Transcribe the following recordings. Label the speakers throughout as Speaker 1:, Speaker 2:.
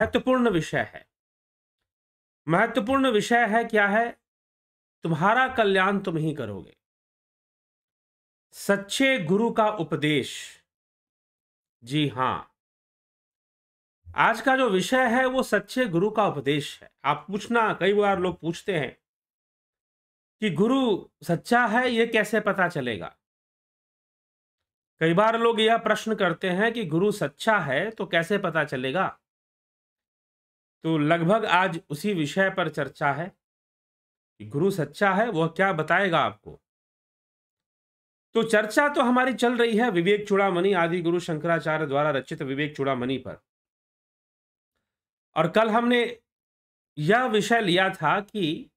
Speaker 1: महत्वपूर्ण विषय है। महत्वपूर्ण विषय है क्या है? तुम्हारा कल्याण तुम ही करोगे। सच्चे गुरु का उपदेश। जी हां, आज का जो विषय है वो सच्चे गुरु का उपदेश है। आप पूछना, कई बार लोग पूछते हैं कि गुरु सच्चा है, ये कैसे पता चलेगा? कई बार लोग यह प्रश्न करते हैं कि गुरु सच्चा है तो कैसे पता चलेगा? तो लगभग आज उसी विषय पर चर्चा है कि गुरु सच्चा है, वह क्या बताएगा आपको। तो चर्चा तो हमारी चल रही है विवेक चूड़ामणि आदि गुरु शंकराचार्य द्वारा रचित विवेक चूड़ामणि पर। और कल हमने यह विषय लिया था कि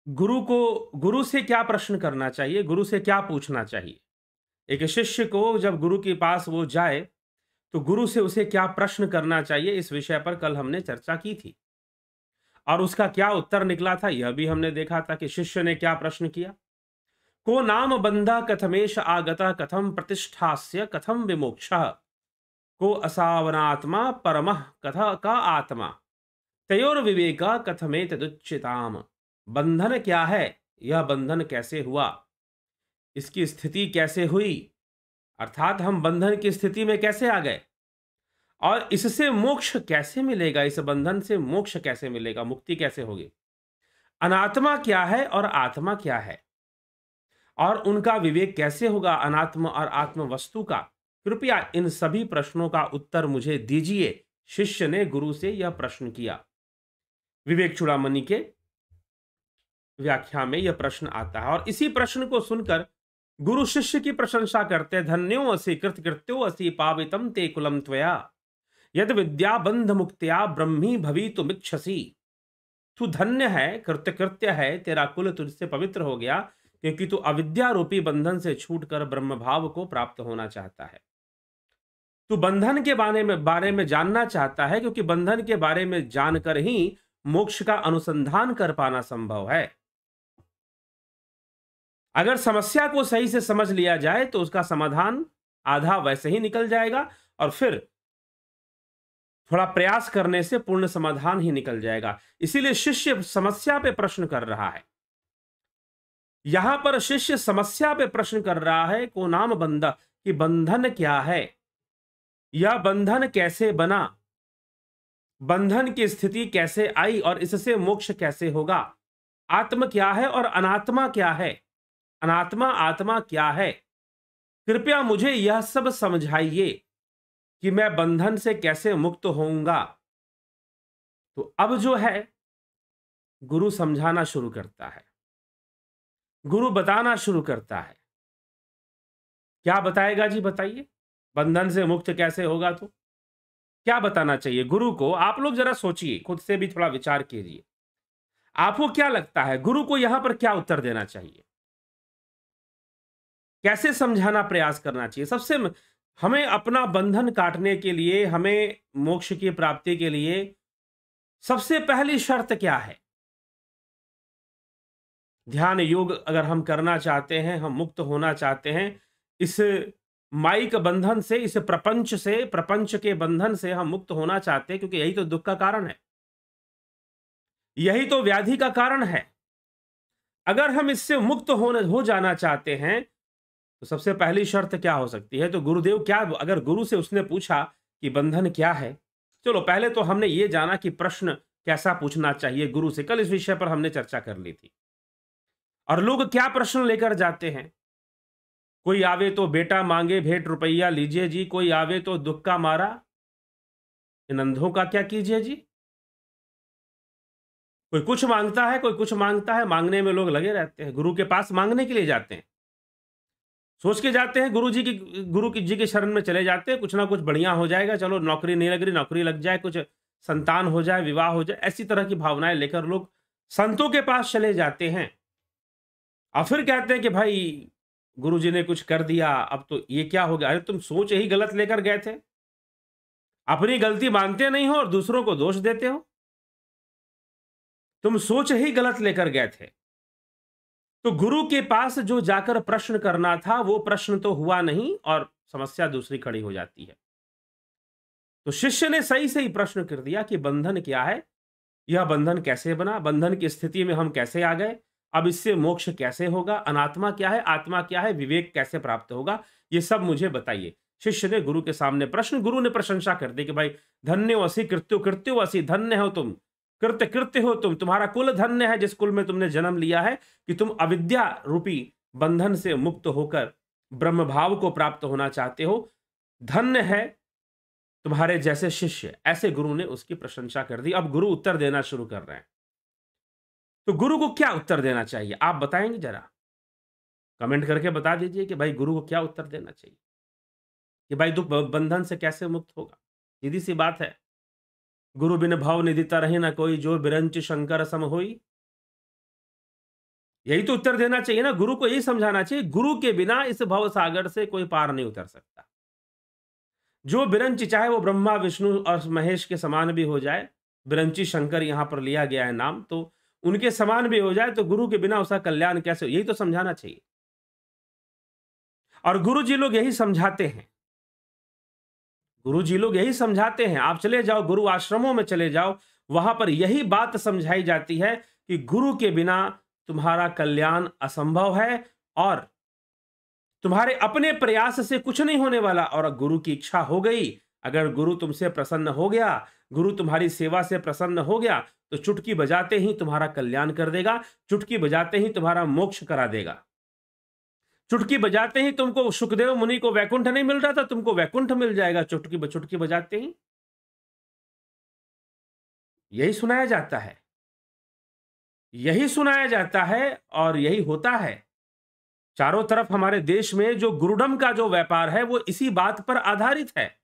Speaker 1: गुरु से क्या प्रश्न करना चाहिए, गुरु से क्या पूछना चाहिए। एक शिष्य को जब गुरु के पास वो जाए तो गुरु से उसे क्या प्रश्न करना चाहिए, इस विषय पर कल हमने चर्चा की थी। और उसका क्या उत्तर निकला था यह भी हमने देखा था कि शिष्य ने क्या प्रश्न किया। को नाम बंधा कथमेश आगता कथम प्रतिष्ठास्य कथम विमोक्षः, को असावनात्मा परमः कथा का आत्मा, तयोर विवेका कथमे तदुच्चिताम। बंधन क्या है, यह बंधन कैसे हुआ, इसकी स्थिति कैसे हुई, अर्थात हम बंधन की स्थिति में कैसे आ गए, और इससे मोक्ष कैसे मिलेगा, इस बंधन से मोक्ष कैसे मिलेगा, मुक्ति कैसे होगी, अनात्मा क्या है और आत्मा क्या है, और उनका विवेक कैसे होगा अनात्म और आत्म वस्तु का। कृपया इन सभी प्रश्नों का उत्तर मुझे दीजिए। शिष्य ने गुरु से यह प्रश्न किया। विवेक चूड़ामणि के व्याख्या में यह प्रश्न आता है और इसी प्रश्न को सुनकर गुरु शिष्य की प्रशंसा करते, धन्यो असि कृतकृत्यो असि पावितम ते कुलम त्वया, यद विद्या बंध मुक्त्या ब्रह्मी भवितुमिच्छसि। तू धन्य है, कृतकृत्य है, तेरा कुल तुझसे पवित्र हो गया क्योंकि तू अविद्या रूपी बंधन से छूटकर ब्रह्म भाव को प्राप्त होना चाहता है। तू बंधन के बारे में जानना चाहता है क्योंकि बंधन के बारे में जानकर ही मोक्ष का अनुसंधान कर पाना संभव है। अगर समस्या को सही से समझ लिया जाए तो उसका समाधान आधा वैसे ही निकल जाएगा और फिर थोड़ा प्रयास करने से पूर्ण समाधान ही निकल जाएगा। इसीलिए शिष्य समस्या पे प्रश्न कर रहा है। यहां पर शिष्य समस्या पे प्रश्न कर रहा है, को नाम बंधा, कि बंधन क्या है, यह बंधन कैसे बना, बंधन की स्थिति कैसे आई और इससे मोक्ष कैसे होगा, आत्म क्या है और अनात्मा क्या है, अनात्मा आत्मा क्या है। कृपया मुझे यह सब समझाइए कि मैं बंधन से कैसे मुक्त होऊंगा। तो अब जो है गुरु समझाना शुरू करता है, गुरु बताना शुरू करता है। क्या बताएगा जी, बताइए। बंधन से मुक्त कैसे होगा, तो क्या बताना चाहिए गुरु को? आप लोग जरा सोचिए, खुद से भी थोड़ा विचार कीजिए। आपको क्या लगता है गुरु को यहां पर क्या उत्तर देना चाहिए, कैसे समझाना प्रयास करना चाहिए? हमें अपना बंधन काटने के लिए, हमें मोक्ष की प्राप्ति के लिए सबसे पहली शर्त क्या है? ध्यान योग अगर हम करना चाहते हैं, हम मुक्त होना चाहते हैं इस माइक बंधन से, इस प्रपंच से, प्रपंच के बंधन से हम मुक्त होना चाहते हैं, क्योंकि यही तो दुख का कारण है, यही तो व्याधि का कारण है। अगर हम इससे मुक्त हो जाना चाहते हैं तो सबसे पहली शर्त क्या हो सकती है? तो गुरुदेव क्या, अगर गुरु से उसने पूछा कि बंधन क्या है, चलो पहले तो हमने ये जाना कि प्रश्न कैसा पूछना चाहिए गुरु से। कल इस विषय पर हमने चर्चा कर ली थी। और लोग क्या प्रश्न लेकर जाते हैं? कोई आवे तो बेटा मांगे भेंट रुपया लीजिए जी, कोई आवे तो दुख का मारा, इन अंधों का क्या कीजिए जी। कोई कुछ मांगता है, कोई कुछ मांगता है, मांगने में लोग लगे रहते हैं। गुरु के पास मांगने के लिए जाते हैं, सोच के जाते हैं गुरु जी के शरण में चले जाते हैं, कुछ ना कुछ बढ़िया हो जाएगा, चलो नौकरी नहीं लग रही, नौकरी लग जाए, कुछ संतान हो जाए, विवाह हो जाए, ऐसी तरह की भावनाएं लेकर लोग संतों के पास चले जाते हैं। और फिर कहते हैं कि भाई गुरु जी ने कुछ कर दिया, अब तो ये क्या हो गया। अरे तुम सोच ही गलत लेकर गए थे, अपनी गलती मानते नहीं हो और दूसरों को दोष देते हो। तुम सोच ही गलत लेकर गए थे। तो गुरु के पास जो जाकर प्रश्न करना था वो प्रश्न तो हुआ नहीं और समस्या दूसरी खड़ी हो जाती है। तो शिष्य ने सही सही प्रश्न कर दिया कि बंधन क्या है, यह बंधन कैसे बना, बंधन की स्थिति में हम कैसे आ गए, अब इससे मोक्ष कैसे होगा, अनात्मा क्या है, आत्मा क्या है, विवेक कैसे प्राप्त होगा, ये सब मुझे बताइए। शिष्य ने गुरु के सामने प्रश्न, गुरु ने प्रशंसा कर दी कि भाई धन्य वसी कृत्यो कृत्यो वसी, धन्य हो तुम, कृत्य कृत्य हो तुम, तुम्हारा कुल धन्य है जिस कुल में तुमने जन्म लिया है कि तुम अविद्या रूपी बंधन से मुक्त होकर ब्रह्म भाव को प्राप्त होना चाहते हो। धन्य है तुम्हारे जैसे शिष्य। ऐसे गुरु ने उसकी प्रशंसा कर दी। अब गुरु उत्तर देना शुरू कर रहे हैं। तो गुरु को क्या उत्तर देना चाहिए, आप बताएंगे जरा, कमेंट करके बता दीजिए कि भाई गुरु को क्या उत्तर देना चाहिए कि भाई दुख बंधन से कैसे मुक्त होगा। सीधी सी बात है, गुरु बिन भाव निधिता रहे ना कोई, जो बिरंच शंकर सम होई। यही तो उत्तर देना चाहिए ना, गुरु को यही समझाना चाहिए, गुरु के बिना इस भव सागर से कोई पार नहीं उतर सकता। जो बिरंची, चाहे वो ब्रह्मा विष्णु और महेश के समान भी हो जाए, बिरंची शंकर यहां पर लिया गया है नाम, तो उनके समान भी हो जाए तो गुरु के बिना उसका कल्याण कैसे, यही तो समझाना चाहिए। और गुरु जी लोग यही समझाते हैं, गुरु जी लोग यही समझाते हैं। आप चले जाओ गुरु आश्रमों में चले जाओ, वहां पर यही बात समझाई जाती है कि गुरु के बिना तुम्हारा कल्याण असंभव है और तुम्हारे अपने प्रयास से कुछ नहीं होने वाला। और गुरु की इच्छा हो गई, अगर गुरु तुमसे प्रसन्न हो गया, गुरु तुम्हारी सेवा से प्रसन्न हो गया, तो चुटकी बजाते ही तुम्हारा कल्याण कर देगा, चुटकी बजाते ही तुम्हारा मोक्ष करा देगा। चुटकी बजाते ही तुमको, सुखदेव मुनि को वैकुंठ नहीं मिल रहा था, तुमको वैकुंठ मिल जाएगा चुटकी बजाते ही। यही सुनाया जाता है, यही सुनाया जाता है और यही होता है। चारों तरफ हमारे देश में जो गुरुडम का जो व्यापार है वो इसी बात पर आधारित है,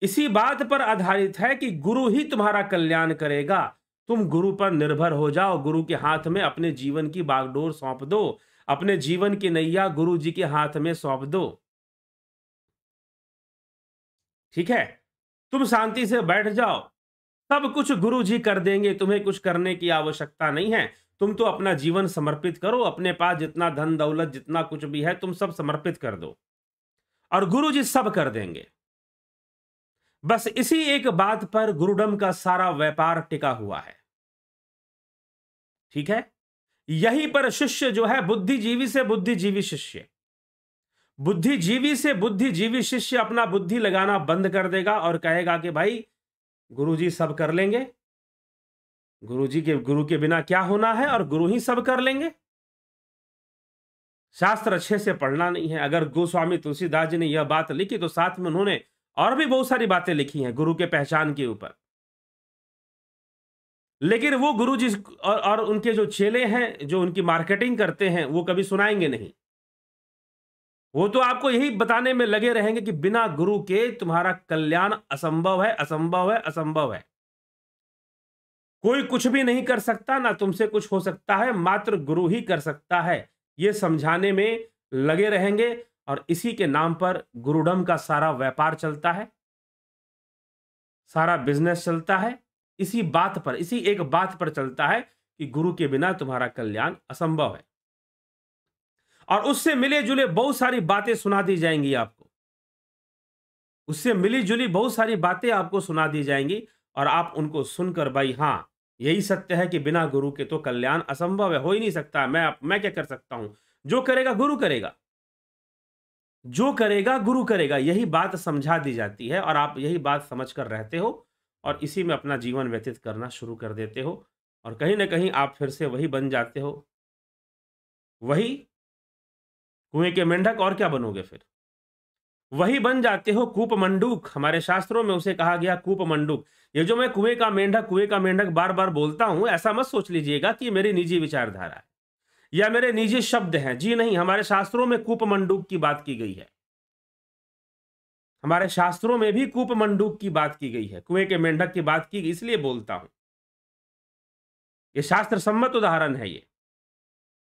Speaker 1: इसी बात पर आधारित है कि गुरु ही तुम्हारा कल्याण करेगा। तुम गुरु पर निर्भर हो जाओ, गुरु के हाथ में अपने जीवन की बागडोर सौंप दो, अपने जीवन की नैया गुरु जी के हाथ में सौंप दो। ठीक है, तुम शांति से बैठ जाओ, सब कुछ गुरु जी कर देंगे, तुम्हें कुछ करने की आवश्यकता नहीं है। तुम तो अपना जीवन समर्पित करो, अपने पास जितना धन दौलत जितना कुछ भी है तुम सब समर्पित कर दो और गुरु जी सब कर देंगे। बस इसी एक बात पर गुरुडम का सारा व्यापार टिका हुआ है। ठीक है, यहीं पर शिष्य जो है, बुद्धिजीवी से बुद्धिजीवी शिष्य, बुद्धिजीवी से बुद्धिजीवी शिष्य अपना बुद्धि लगाना बंद कर देगा और कहेगा कि भाई गुरु जी सब कर लेंगे, गुरु के बिना क्या होना है और गुरु ही सब कर लेंगे। शास्त्र अच्छे से पढ़ना नहीं है। अगर गोस्वामी तुलसीदास जी ने यह बात लिखी तो साथ में उन्होंने और भी बहुत सारी बातें लिखी हैं गुरु के पहचान के ऊपर, लेकिन वो गुरु जी और उनके जो चेले हैं जो उनकी मार्केटिंग करते हैं वो कभी सुनाएंगे नहीं। वो तो आपको यही बताने में लगे रहेंगे कि बिना गुरु के तुम्हारा कल्याण असंभव है, असंभव है, असंभव है। कोई कुछ भी नहीं कर सकता, ना तुमसे कुछ हो सकता है, मात्र गुरु ही कर सकता है, ये समझाने में लगे रहेंगे। और इसी के नाम पर गुरुडम का सारा व्यापार चलता है, सारा बिजनेस चलता है, इसी बात पर, इसी एक बात पर चलता है कि गुरु के बिना तुम्हारा कल्याण असंभव है। और उससे मिले जुले बहुत सारी बातें सुना दी जाएंगी आपको, उससे मिली जुली बहुत सारी बातें आपको सुना दी जाएंगी और आप उनको सुनकर भाई हां यही सत्य है कि बिना गुरु के तो कल्याण असंभव है, हो ही नहीं सकता, मैं क्या कर सकता हूं, जो करेगा गुरु करेगा, जो करेगा गुरु करेगा, यही बात समझा दी जाती है और आप यही बात समझकर रहते हो और इसी में अपना जीवन व्यतीत करना शुरू कर देते हो और कहीं ना कहीं आप फिर से वही बन जाते हो, वही कुएं के मेंढक, और क्या बनोगे फिर, वही बन जाते हो कूप मंडूक। हमारे शास्त्रों में उसे कहा गया कूप मंडूक। ये जो मैं कुएं का मेंढक बार बार बोलता हूं, ऐसा मत सोच लीजिएगा कि मेरी निजी विचारधारा है या मेरे निजी शब्द हैं, जी नहीं, हमारे शास्त्रों में कूप मंडूक की बात की गई है, हमारे शास्त्रों में भी कूप मंडूक की बात की गई है, कुएं के मेंढक की बात की गई, इसलिए बोलता हूं, ये शास्त्र सम्मत उदाहरण है ये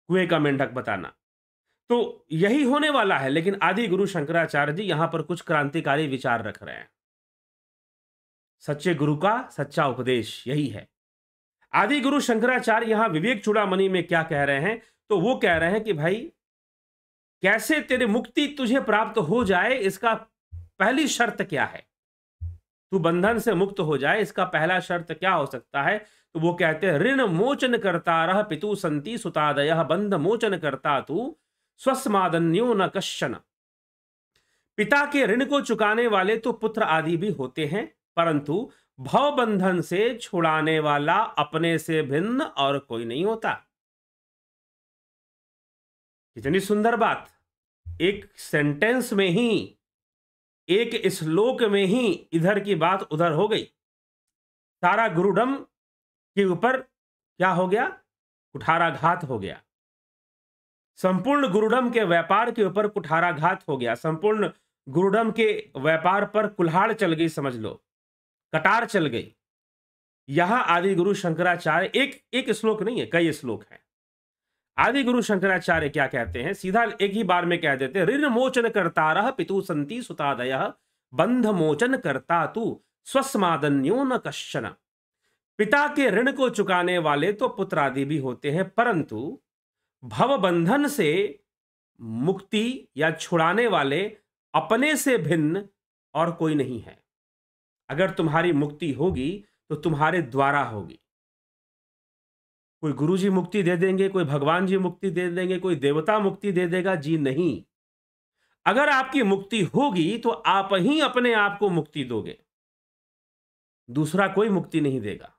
Speaker 1: कुएं का मेंढक बताना। तो यही होने वाला है, लेकिन आदि गुरु शंकराचार्य जी यहां पर कुछ क्रांतिकारी विचार रख रहे हैं। सच्चे गुरु का सच्चा उपदेश यही है। आदि गुरु शंकराचार्य यहां विवेक चूड़ामणि में क्या कह रहे हैं, तो वो कह रहे हैं कि भाई कैसे तेरे मुक्ति तुझे प्राप्त हो जाए, इसका पहली शर्त क्या है, तू बंधन से मुक्त हो जाए, इसका पहला शर्त क्या हो सकता है? तो वो कहते हैं ऋण मोचन करता रह पितु संति सुतादयः बंध मोचन करता तू स्वस्मादन्यो न कश्चन। पिता के ऋण को चुकाने वाले तो पुत्र आदि भी होते हैं, परंतु भव बंधन से छुड़ाने वाला अपने से भिन्न और कोई नहीं होता। कितनी सुंदर बात! एक सेंटेंस में ही, एक श्लोक में ही इधर की बात उधर हो गई। सारा गुरुडम के ऊपर क्या हो गया? कुठाराघात हो गया। संपूर्ण गुरुडम के व्यापार के ऊपर कुठाराघात हो गया। संपूर्ण गुरुडम के व्यापार पर कुल्हाड़ चल गई, समझ लो, कटार चल गई। यहां आदि गुरु शंकराचार्य, एक श्लोक नहीं है, कई श्लोक हैं। आदि गुरु शंकराचार्य क्या कहते हैं? सीधा एक ही बार में कह देते हैं ऋण मोचन करता रह पितु संति सुतादयः बंध मोचन करता तू स्वस्मादन्यो न कश्चन। पिता के ऋण को चुकाने वाले तो पुत्र आदि भी होते हैं, परंतु भव बंधन से मुक्ति या छुड़ाने वाले अपने से भिन्न और कोई नहीं है। अगर तुम्हारी मुक्ति होगी तो तुम्हारे द्वारा होगी। कोई गुरुजी मुक्ति दे देंगे, कोई भगवान जी मुक्ति दे देंगे, कोई देवता मुक्ति दे देगा? जी नहीं। अगर आपकी मुक्ति होगी तो आप ही अपने आप को मुक्ति दोगे, दूसरा कोई मुक्ति नहीं देगा।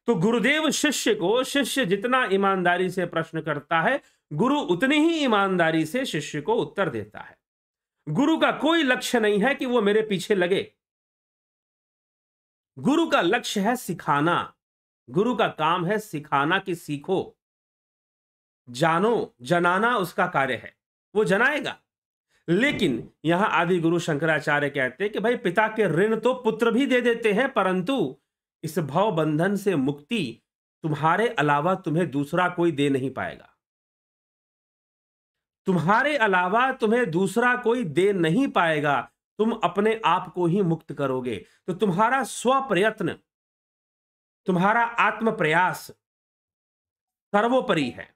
Speaker 1: तो गुरुदेव शिष्य को, शिष्य जितना ईमानदारी से प्रश्न करता है, गुरु उतनी ही ईमानदारी से शिष्य को उत्तर देता है। गुरु का कोई लक्ष्य नहीं है कि वो मेरे पीछे लगे। गुरु का लक्ष्य है सिखाना। गुरु का काम है सिखाना कि सीखो, जानो, जनाना उसका कार्य है, वो जनाएगा। लेकिन यहां आदि गुरु शंकराचार्य कहते हैं कि भाई पिता के ऋण तो पुत्र भी दे देते हैं, परंतु इस भव बंधन से मुक्ति तुम्हारे अलावा तुम्हें दूसरा कोई दे नहीं पाएगा। तुम्हारे अलावा तुम्हें दूसरा कोई दे नहीं पाएगा। तुम अपने आप को ही मुक्त करोगे। तो तुम्हारा स्व प्रयत्न, तुम्हारा आत्म प्रयास सर्वोपरि है।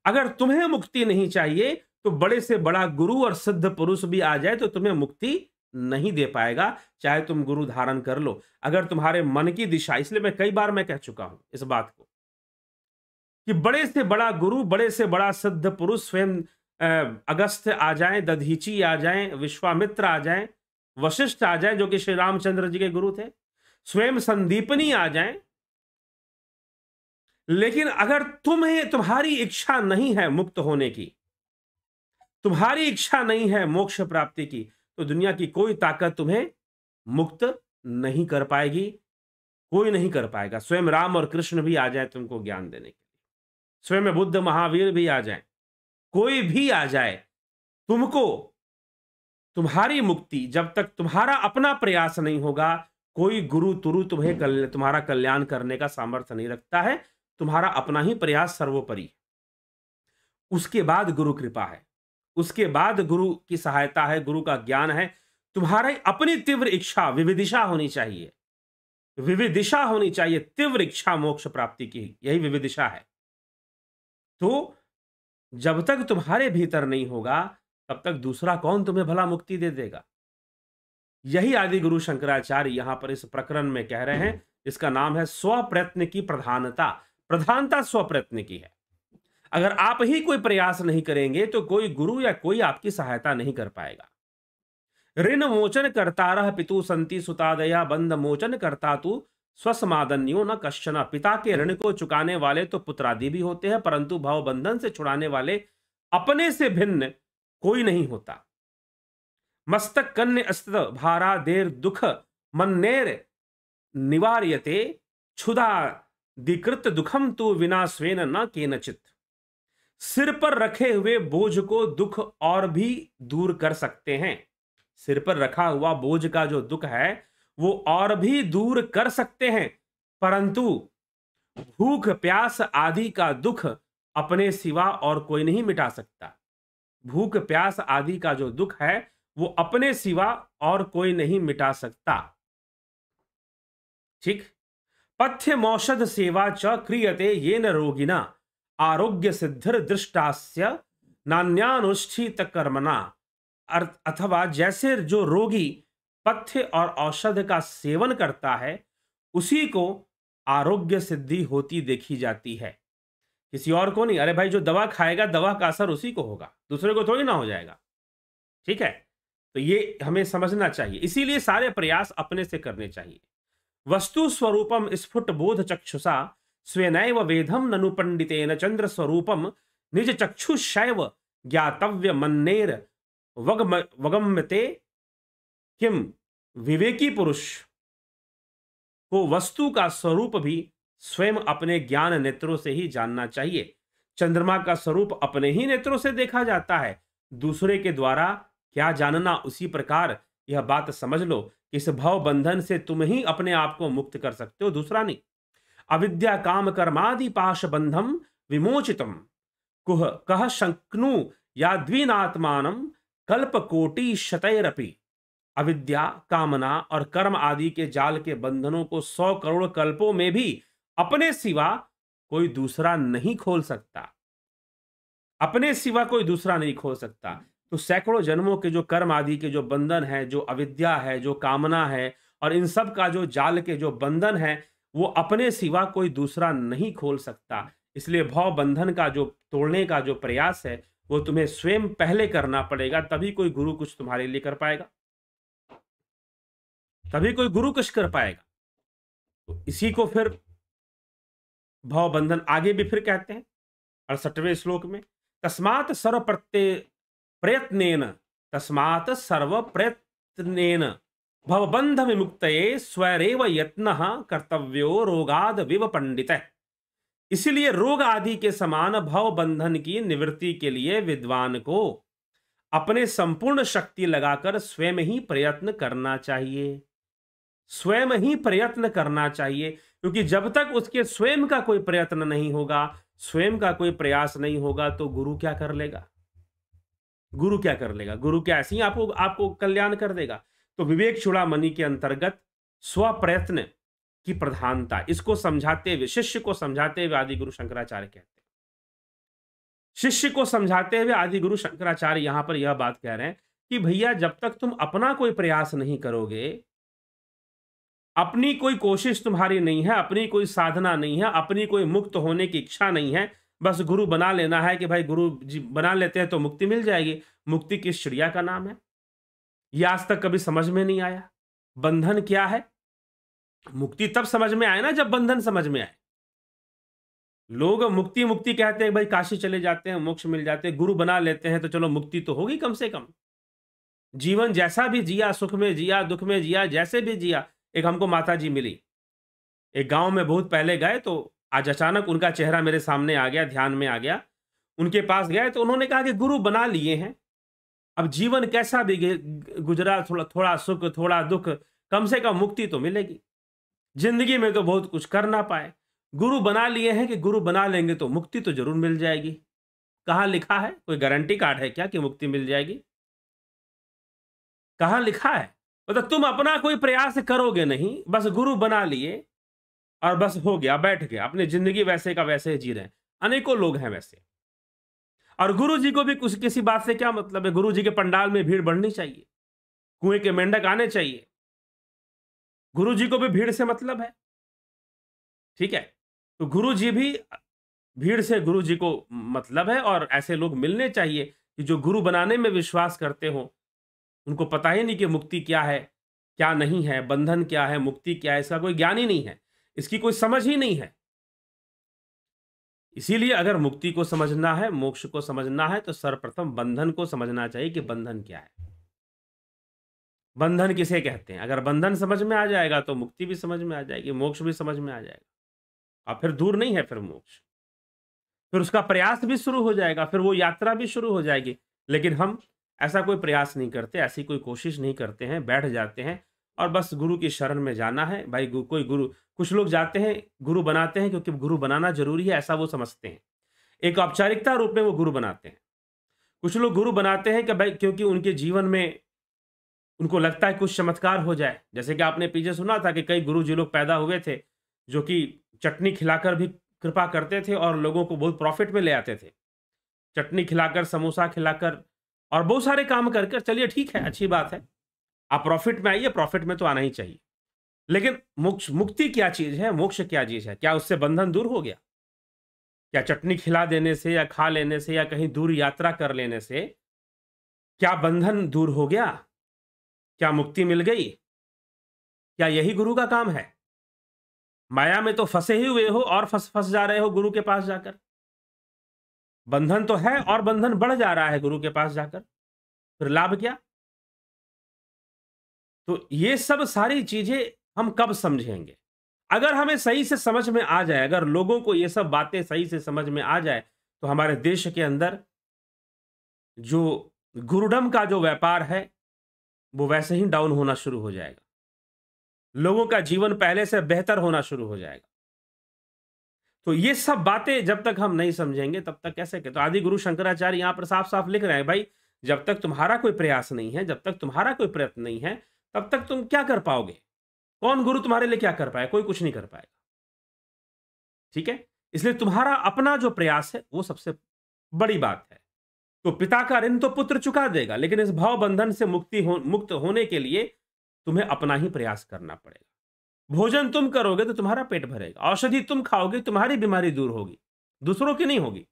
Speaker 1: अगर तुम्हें मुक्ति नहीं चाहिए तो बड़े से बड़ा गुरु और सिद्ध पुरुष भी आ जाए तो तुम्हें मुक्ति नहीं दे पाएगा, चाहे तुम गुरु धारण कर लो। अगर तुम्हारे मन की दिशा, इसलिए मैं कई बार कह चुका हूं इस बात को कि बड़े से बड़ा गुरु, बड़े से बड़ा सिद्ध पुरुष, स्वयं अगस्त्य आ जाएं, दधीची आ जाएं, विश्वामित्र आ जाएं, वशिष्ठ आ जाएं जो कि श्री रामचंद्र जी के गुरु थे, स्वयं संदीपनी आ जाएं, लेकिन अगर तुम्हारी इच्छा नहीं है मुक्त होने की, तुम्हारी इच्छा नहीं है मोक्ष प्राप्ति की, तो दुनिया की कोई ताकत तुम्हें मुक्त नहीं कर पाएगी, कोई नहीं कर पाएगा। स्वयं राम और कृष्ण भी आ जाए तुमको ज्ञान देने के लिए, स्वयं बुद्ध महावीर भी आ जाए, कोई भी आ जाए, तुमको, तुम्हारी मुक्ति जब तक तुम्हारा अपना प्रयास नहीं होगा, कोई गुरु तुरु तुम्हारा कल्याण करने का सामर्थ्य नहीं रखता है। तुम्हारा अपना ही प्रयास सर्वोपरि है। उसके बाद गुरु कृपा है, उसके बाद गुरु की सहायता है, गुरु का ज्ञान है। तुम्हारी अपनी तीव्र इच्छा, विविदिशा होनी चाहिए, विविदिशा होनी चाहिए, तीव्र इच्छा मोक्ष प्राप्ति की, यही विविदिशा है। तो जब तक तुम्हारे भीतर नहीं होगा तब तक दूसरा कौन तुम्हें भला मुक्ति दे देगा? यही आदि गुरु शंकराचार्य यहां पर इस प्रकरण में कह रहे हैं। इसका नाम है स्व प्रयत्न की प्रधानता। प्रधानता स्व प्रयत्न की है। अगर आप ही कोई प्रयास नहीं करेंगे तो कोई गुरु या कोई आपकी सहायता नहीं कर पाएगा। ऋण मोचन करता रह पितु संति सुतादया बंध मोचन करता तू स्वसमादन्यो न कश्चन। पिता के ऋण को चुकाने वाले तो पुत्रादि भी होते हैं, परंतु भव बंधन से छुड़ाने वाले अपने से भिन्न कोई नहीं होता। मस्तक कन्य अस्त्र भारा देर दुख मन्नेर निवार्यते क्षुधा दिकृत दुखम तू विना स्वेन न केनचित। सिर पर रखे हुए बोझ को दुख और भी दूर कर सकते हैं। सिर पर रखा हुआ बोझ का जो दुख है वो और भी दूर कर सकते हैं, परंतु भूख प्यास आदि का दुख अपने सिवा और कोई नहीं मिटा सकता। भूख प्यास आदि का जो दुख है वो अपने सिवा और कोई नहीं मिटा सकता। ठीक। पथ्य मौषध सेवा च क्रियते येन रोगिना आरोग्य सिद्धिर दृष्टास्य नान्यानुष्ठित कर्मणा। अथवा जैसे जो रोगी पथ्य और औषध का सेवन करता है, उसी को आरोग्य सिद्धि होती देखी जाती है, किसी और को नहीं। अरे भाई, जो दवा खाएगा दवा का असर उसी को होगा, दूसरे को थोड़ी ना हो जाएगा। ठीक है, तो ये हमें समझना चाहिए। इसीलिए सारे प्रयास अपने से करने चाहिए। वस्तु स्वरूपम स्फुट बोध चक्षुषा स्वेनैव वेदम ननु पंडितेन चंद्र स्वरूपम निज चक्षुषैव ज्ञातव्य मन्नेर वगम्यते किम। विवेकी पुरुष को वस्तु का स्वरूप भी स्वयं अपने ज्ञान नेत्रों से ही जानना चाहिए। चंद्रमा का स्वरूप अपने ही नेत्रों से देखा जाता है, दूसरे के द्वारा क्या जानना। उसी प्रकार यह बात समझ लो कि इस भव बंधन से तुम ही अपने आप को मुक्त कर सकते हो, दूसरा नहीं। अविद्या काम कर्मादि पाश बंधम विमोचितम कुह कह शंक्नु या द्विनात्मानम कल्प कोटि शतैरपि। अविद्या, कामना और कर्म आदि के जाल के बंधनों को 100 करोड़ कल्पों में भी अपने सिवा कोई दूसरा नहीं खोल सकता। अपने सिवा कोई दूसरा नहीं खोल सकता। तो सैकड़ों जन्मों के जो कर्म आदि के जो बंधन है, जो अविद्या है, जो कामना है, और इन सब का जो जाल के जो बंधन है, वो अपने सिवा कोई दूसरा नहीं खोल सकता। इसलिए भव बंधन का जो तोड़ने का जो प्रयास है, वो तुम्हें स्वयं पहले करना पड़ेगा, तभी कोई गुरु कुछ तुम्हारे लिए कर पाएगा, तभी कोई गुरु कुछ कर पाएगा। तो इसी को फिर भव बंधन आगे भी फिर कहते हैं 68वें श्लोक में, तस्मात् सर्व प्रयत्नेन तस्मात् सर्व प्रयत्नेन भवबंध विमुक्तये स्वरेव यत्नः कर्तव्यो रोगाद विव पंडितः। इसलिए रोग आदि के समान भव बंधन की निवृत्ति के लिए विद्वान को अपने संपूर्ण शक्ति लगाकर स्वयं ही प्रयत्न करना चाहिए, स्वयं ही प्रयत्न करना चाहिए। क्योंकि जब तक उसके स्वयं का कोई प्रयत्न नहीं होगा, स्वयं का कोई प्रयास नहीं होगा, तो गुरु क्या कर लेगा? गुरु क्या कर लेगा? गुरु क्या ऐसे ही आपको कल्याण कर देगा? तो विवेक चूड़ामणि के अंतर्गत स्व प्रयत्न की प्रधानता, इसको समझाते हुए, शिष्य को समझाते हुए आदि गुरु शंकराचार्य कहते हैं, शिष्य को समझाते हुए आदि गुरु शंकराचार्य यहां पर यह बात कह रहे हैं कि भैया, जब तक तुम अपना कोई प्रयास नहीं करोगे, अपनी कोई कोशिश तुम्हारी नहीं है, अपनी कोई साधना नहीं है, अपनी कोई मुक्त होने की इच्छा नहीं है, बस गुरु बना लेना है कि भाई गुरु जी बना लेते हैं तो मुक्ति मिल जाएगी। मुक्ति किस चिड़िया का नाम है? ये आज तक कभी समझ में नहीं आया। बंधन क्या है? मुक्ति तब समझ में आए ना जब बंधन समझ में आए। लोग मुक्ति मुक्ति कहते हैं, भाई काशी चले जाते हैं, मोक्ष मिल जाते हैं, गुरु बना लेते हैं तो चलो मुक्ति तो होगी कम से कम। जीवन जैसा भी जिया, सुख में जिया, दुख में जिया, जैसे भी जिया। एक हमको माता जी मिली, एक गांव में बहुत पहले गए, तो आज अचानक उनका चेहरा मेरे सामने आ गया, ध्यान में आ गया। उनके पास गए तो उन्होंने कहा कि गुरु बना लिए हैं, अब जीवन कैसा भी गुजरा, थोड़ा सुख थोड़ा दुख, कम से कम मुक्ति तो मिलेगी। जिंदगी में तो बहुत कुछ कर ना पाए, गुरु बना लिए हैं कि गुरु बना लेंगे तो मुक्ति तो जरूर मिल जाएगी। कहाँ लिखा है? कोई गारंटी कार्ड है क्या कि मुक्ति मिल जाएगी? कहाँ लिखा है? मतलब तुम अपना कोई प्रयास करोगे नहीं, बस गुरु बना लिए और बस हो गया, बैठ गया, अपनी जिंदगी वैसे का वैसे ही जी रहे हैं। अनेकों लोग हैं वैसे। और गुरु जी को भी कुछ किसी बात से क्या मतलब है? गुरु जी के पंडाल में भीड़ बढ़नी चाहिए, कुएं के मेंढक आने चाहिए, गुरु जी को भी भीड़ से मतलब है। ठीक है, तो गुरु जी भी भीड़ से गुरु जी को मतलब है, और ऐसे लोग मिलने चाहिए कि जो गुरु बनाने में विश्वास करते हो। उनको पता ही नहीं कि मुक्ति क्या है, क्या नहीं है, बंधन क्या है, मुक्ति क्या है, इसका कोई ज्ञान ही नहीं है, इसकी कोई समझ ही नहीं है। इसीलिए अगर मुक्ति को समझना है, मोक्ष को समझना है, तो सर्वप्रथम बंधन को समझना चाहिए कि बंधन क्या है, बंधन किसे कहते हैं। अगर बंधन समझ में आ जाएगा तो मुक्ति भी समझ में आ जाएगी, मोक्ष भी समझ में आ जाएगा। और फिर दूर नहीं है फिर मोक्ष, फिर उसका प्रयास भी शुरू हो जाएगा, फिर वो यात्रा भी शुरू हो जाएगी। लेकिन हम ऐसा कोई प्रयास नहीं करते, ऐसी कोई कोशिश नहीं करते हैं, बैठ जाते हैं और बस गुरु की शरण में जाना है। भाई कोई गुरु, कुछ लोग जाते हैं गुरु बनाते हैं क्योंकि गुरु बनाना जरूरी है, ऐसा वो समझते हैं, एक औपचारिकता रूप में वो गुरु बनाते हैं। कुछ लोग गुरु बनाते हैं कि भाई क्योंकि उनके जीवन में उनको लगता है कुछ चमत्कार हो जाए। जैसे कि आपने पीछे सुना था कि कई गुरु जी लोग पैदा हुए थे जो कि चटनी खिलाकर भी कृपा करते थे और लोगों को बहुत प्रॉफिट में ले आते थे, चटनी खिलाकर, समोसा खिलाकर और बहुत सारे काम कर। चलिए ठीक है, अच्छी बात है, आप प्रॉफिट में आइए, प्रॉफिट में तो आना ही चाहिए। लेकिन मुक्ति क्या चीज है, मोक्ष क्या चीज है? क्या उससे बंधन दूर हो गया? क्या चटनी खिला देने से या खा लेने से या कहीं दूर यात्रा कर लेने से क्या बंधन दूर हो गया? क्या मुक्ति मिल गई? क्या यही गुरु का काम है? माया में तो फंसे ही हुए हो और फंस फंस जा रहे हो गुरु के पास जाकर। बंधन तो है और बंधन बढ़ जा रहा है गुरु के पास जाकर, फिर लाभ क्या? तो ये सब सारी चीजें हम कब समझेंगे? अगर हमें सही से समझ में आ जाए, अगर लोगों को ये सब बातें सही से समझ में आ जाए, तो हमारे देश के अंदर जो गुरुडम का जो व्यापार है वो वैसे ही डाउन होना शुरू हो जाएगा। लोगों का जीवन पहले से बेहतर होना शुरू हो जाएगा। तो ये सब बातें जब तक हम नहीं समझेंगे तब तक कैसे के? तो आदि गुरु शंकराचार्य यहां पर साफ साफ लिख रहे हैं, भाई जब तक तुम्हारा कोई प्रयास नहीं है, जब तक तुम्हारा कोई प्रयत्न नहीं है, तब तक तुम क्या कर पाओगे? कौन गुरु तुम्हारे लिए क्या कर पाएगा? कोई कुछ नहीं कर पाएगा। ठीक है, इसलिए तुम्हारा अपना जो प्रयास है वो सबसे बड़ी बात है। तो पिता का ऋण तो पुत्र चुका देगा, लेकिन इस भाव बंधन से मुक्त होने के लिए तुम्हें अपना ही प्रयास करना पड़ेगा। भोजन तुम करोगे तो तुम्हारा पेट भरेगा, औषधि तुम खाओगे तुम्हारी बीमारी दूर होगी, दूसरों की नहीं होगी।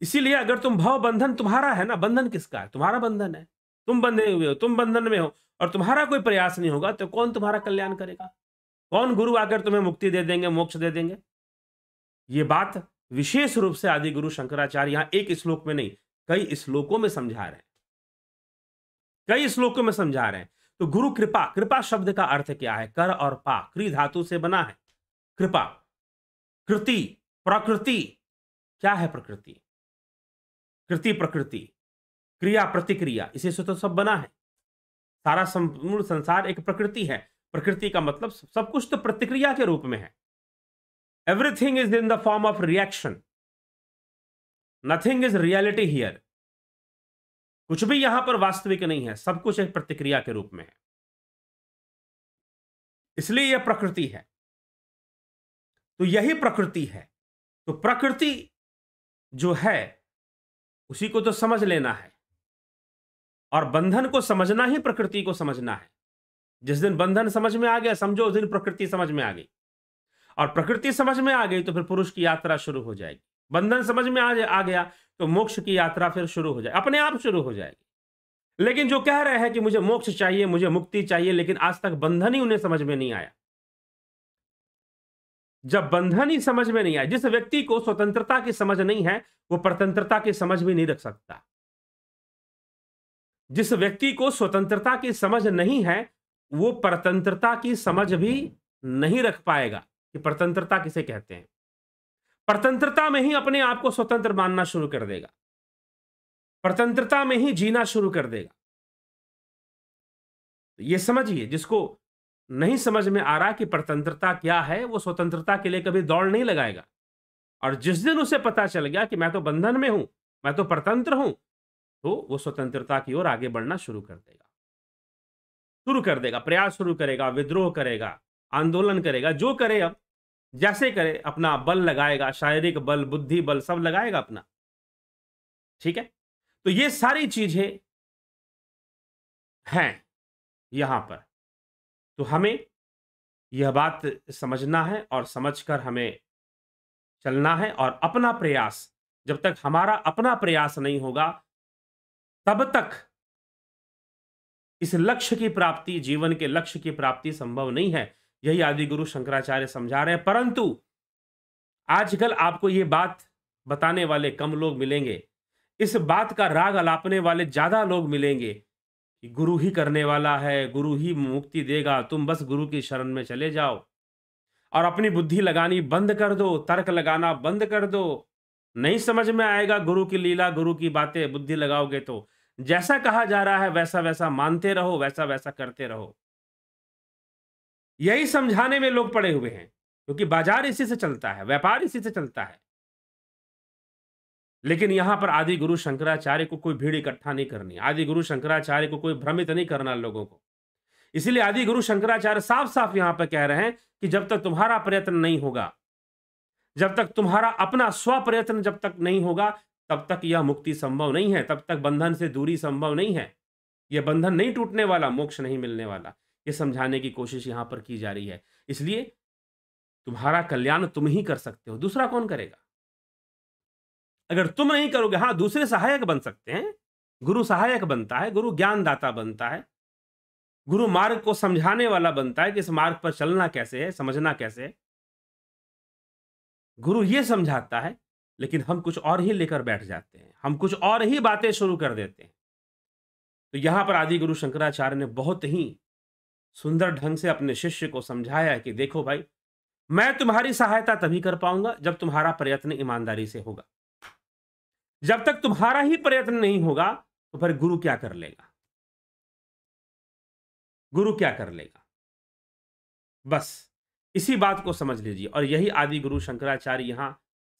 Speaker 1: इसीलिए अगर तुम भाव बंधन तुम्हारा है ना, बंधन किसका है? तुम्हारा बंधन है, तुम बंधे हुए हो, तुम बंधन में हो, और तुम्हारा कोई प्रयास नहीं होगा तो कौन तुम्हारा कल्याण करेगा? कौन गुरु आकर तुम्हें मुक्ति दे देंगे, मोक्ष दे देंगे? ये बात विशेष रूप से आदि गुरु शंकराचार्य यहां एक श्लोक में नहीं, कई श्लोकों में समझा रहे हैं, कई श्लोकों में समझा रहे हैं। तो गुरु कृपा, कृपा शब्द का अर्थ क्या है? कर और पा, क्री धातु से बना है कृपा। कृति, प्रकृति, क्या है प्रकृति? कृति प्रकृति, क्रिया प्रतिक्रिया, इसी से तो सब बना है। सारा संपूर्ण संसार एक प्रकृति है। प्रकृति का मतलब सब कुछ तो प्रतिक्रिया के रूप में है। Everything is in the form of reaction, nothing is reality here. कुछ भी यहां पर वास्तविक नहीं है, सब कुछ एक प्रतिक्रिया के रूप में है, इसलिए यह प्रकृति है। तो यही प्रकृति है। तो प्रकृति जो है उसी को तो समझ लेना है, और बंधन को समझना ही प्रकृति को समझना है। जिस दिन बंधन समझ में आ गया, समझो उस दिन प्रकृति समझ में आ गई, और प्रकृति समझ में आ गई तो फिर पुरुष की यात्रा शुरू हो जाएगी। बंधन समझ में आ गया तो मोक्ष की यात्रा फिर शुरू हो जाए, अपने आप शुरू हो जाएगी। लेकिन जो कह रहे हैं कि मुझे मोक्ष चाहिए, मुझे मुक्ति चाहिए, लेकिन आज तक बंधन ही उन्हें समझ में नहीं आया। जब बंधन ही समझ में नहीं आया, जिस व्यक्ति को स्वतंत्रता की समझ नहीं है वो परतंत्रता की समझ भी नहीं रख सकता। जिस व्यक्ति को स्वतंत्रता की समझ नहीं है वो परतंत्रता की समझ भी नहीं रख पाएगा कि परतंत्रता किसे कहते हैं। परतंत्रता में ही अपने आप को स्वतंत्र मानना शुरू कर देगा, परतंत्रता में ही जीना शुरू कर देगा। ये समझिए, जिसको नहीं समझ में आ रहा कि परतंत्रता क्या है, वो स्वतंत्रता के लिए कभी दौड़ नहीं लगाएगा। और जिस दिन उसे पता चल गया कि मैं तो बंधन में हूं, मैं तो परतंत्र हूं, तो वो स्वतंत्रता की ओर आगे बढ़ना शुरू कर देगा, प्रयास शुरू करेगा, विद्रोह करेगा, आंदोलन करेगा, जो करे, अब जैसे करे, अपना बल लगाएगा, शारीरिक बल, बुद्धि बल सब लगाएगा अपना। ठीक है, तो ये सारी चीजें हैं यहां पर। तो हमें यह बात समझना है और समझकर हमें चलना है, और अपना प्रयास, जब तक हमारा अपना प्रयास नहीं होगा तब तक इस लक्ष्य की प्राप्ति, जीवन के लक्ष्य की प्राप्ति संभव नहीं है। यही आदि गुरु शंकराचार्य समझा रहे हैं। परंतु आजकल आपको ये बात बताने वाले कम लोग मिलेंगे, इस बात का राग अलापने वाले ज्यादा लोग मिलेंगे कि गुरु ही करने वाला है, गुरु ही मुक्ति देगा, तुम बस गुरु की शरण में चले जाओ और अपनी बुद्धि लगानी बंद कर दो, तर्क लगाना बंद कर दो। नहीं समझ में आएगा गुरु की लीला, गुरु की बातें, बुद्धि लगाओगे तो जैसा कहा जा रहा है वैसा वैसा मानते रहो, वैसा वैसा करते रहो। यही समझाने में लोग पड़े हुए हैं, क्योंकि बाजार इसी से चलता है, व्यापार इसी से चलता है। लेकिन यहां पर आदि गुरु शंकराचार्य को कोई भीड़ इकट्ठा नहीं करनी, आदि गुरु शंकराचार्य को कोई भ्रमित नहीं करना लोगों को। इसीलिए आदि गुरु शंकराचार्य साफ साफ यहां पर कह रहे हैं कि जब तक तुम्हारा प्रयत्न नहीं होगा, जब तक तुम्हारा अपना स्व प्रयत्न जब तक नहीं होगा, तब तक यह मुक्ति संभव नहीं है, तब तक बंधन से दूरी संभव नहीं है। यह बंधन नहीं टूटने वाला, मोक्ष नहीं मिलने वाला, ये समझाने की कोशिश यहां पर की जा रही है। इसलिए तुम्हारा कल्याण तुम ही कर सकते हो, दूसरा कौन करेगा? अगर तुम नहीं करोगे, हाँ दूसरे सहायक बन सकते हैं, गुरु सहायक बनता है, गुरु ज्ञानदाता बनता है, गुरु मार्ग को समझाने वाला बनता है कि इस मार्ग पर चलना कैसे है, समझना कैसे है, गुरु ये समझाता है। लेकिन हम कुछ और ही लेकर बैठ जाते हैं, हम कुछ और ही बातें शुरू कर देते हैं। तो यहां पर आदि गुरु शंकराचार्य ने बहुत ही सुंदर ढंग से अपने शिष्य को समझाया कि देखो भाई, मैं तुम्हारी सहायता तभी कर पाऊंगा जब तुम्हारा प्रयत्न ईमानदारी से होगा। जब तक तुम्हारा ही प्रयत्न नहीं होगा तो फिर गुरु क्या कर लेगा? गुरु क्या कर लेगा? बस इसी बात को समझ लीजिए। और यही आदि गुरु शंकराचार्य यहां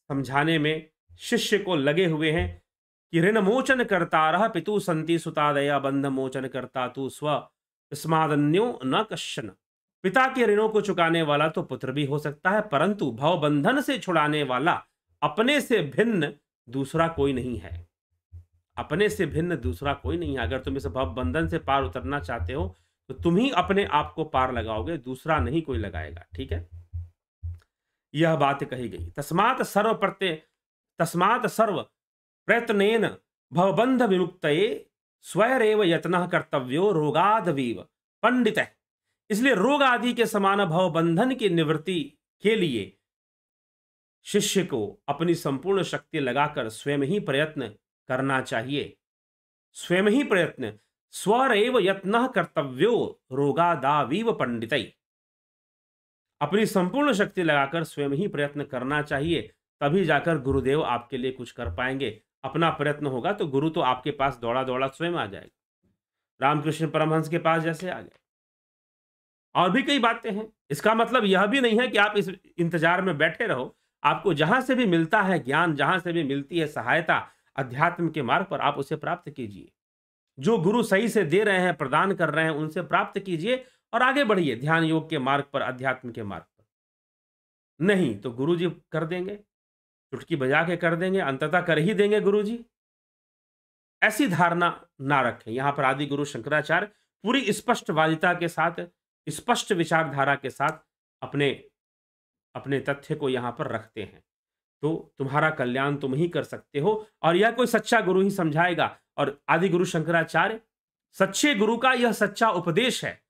Speaker 1: समझाने में शिष्य को लगे हुए हैं कि ऋण मोचन करता रह पितु संति सुतादया बंध मोचन करता तू स्व स्मादन्यो न कश्चन। पिता के ऋणों को चुकाने वाला तो पुत्र भी हो सकता है, परंतु भव बंधन से छुड़ाने वाला अपने से भिन्न दूसरा कोई नहीं है। अपने से भिन्न दूसरा कोई नहीं है। अगर तुम इस भव बंधन से पार उतरना चाहते हो तो तुम ही अपने आप को पार लगाओगे, दूसरा नहीं कोई लगाएगा। ठीक है, यह बात कही गई। तस्मात् सर्व प्रयत्नेन भवबंध विमुक्तये स्वयरेव यत्नः कर्तव्यो रोगादवीव पंडित। इसलिए रोग आदि के समान भव बंधन की निवृत्ति के लिए शिष्य को अपनी संपूर्ण शक्ति लगाकर स्वयं ही प्रयत्न करना चाहिए। स्वयं ही प्रयत्न, स्वरेव यत्नः कर्तव्यो रोगादावीव पंडितै। अपनी संपूर्ण शक्ति लगाकर स्वयं ही प्रयत्न करना चाहिए, तभी जाकर गुरुदेव आपके लिए कुछ कर पाएंगे। अपना प्रयत्न होगा तो गुरु तो आपके पास दौड़ा दौड़ा स्वयं आ जाएगा, रामकृष्ण परमहंस के पास जैसे आ गए। और भी कई बातें हैं। इसका मतलब यह भी नहीं है कि आप इस इंतजार में बैठे रहो। आपको जहां से भी मिलता है ज्ञान, जहां से भी मिलती है सहायता अध्यात्म के मार्ग पर, आप उसे प्राप्त कीजिए। जो गुरु सही से दे रहे हैं, प्रदान कर रहे हैं, उनसे प्राप्त कीजिए और आगे बढ़िए ध्यान योग के मार्ग पर, अध्यात्म के मार्ग पर। नहीं तो गुरु जी कर देंगे, चुटकी बजा के कर देंगे, अंततः कर ही देंगे गुरु जी। ऐसी धारणा ना रखें। यहां पर आदि गुरु शंकराचार्य पूरी स्पष्टवादिता के साथ, स्पष्ट विचारधारा के साथ अपने अपने तथ्य को यहां पर रखते हैं। तो तुम्हारा कल्याण तुम ही कर सकते हो और यह कोई सच्चा गुरु ही समझाएगा। और आदि गुरु शंकराचार्य सच्चे गुरु का यह सच्चा उपदेश है।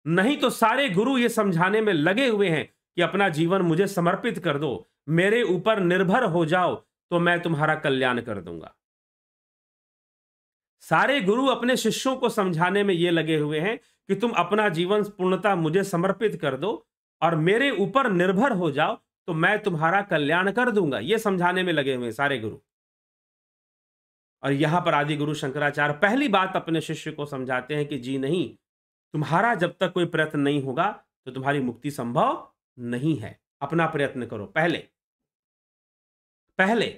Speaker 1: नहीं तो सारे गुरु ये समझाने में लगे हुए हैं कि अपना जीवन मुझे समर्पित कर दो, मेरे ऊपर निर्भर हो जाओ तो मैं तुम्हारा कल्याण कर दूंगा। सारे गुरु अपने शिष्यों को समझाने में ये लगे हुए हैं कि तुम अपना जीवन पूर्णतः मुझे समर्पित कर दो और मेरे ऊपर निर्भर हो जाओ तो मैं तुम्हारा कल्याण कर दूंगा। ये समझाने में लगे हुए हैं सारे गुरु। और यहां पर आदि गुरु शंकराचार्य पहली बात अपने शिष्य को समझाते हैं कि जी नहीं, तुम्हारा जब तक कोई प्रयत्न नहीं होगा तो तुम्हारी मुक्ति संभव नहीं है। अपना प्रयत्न करो। पहले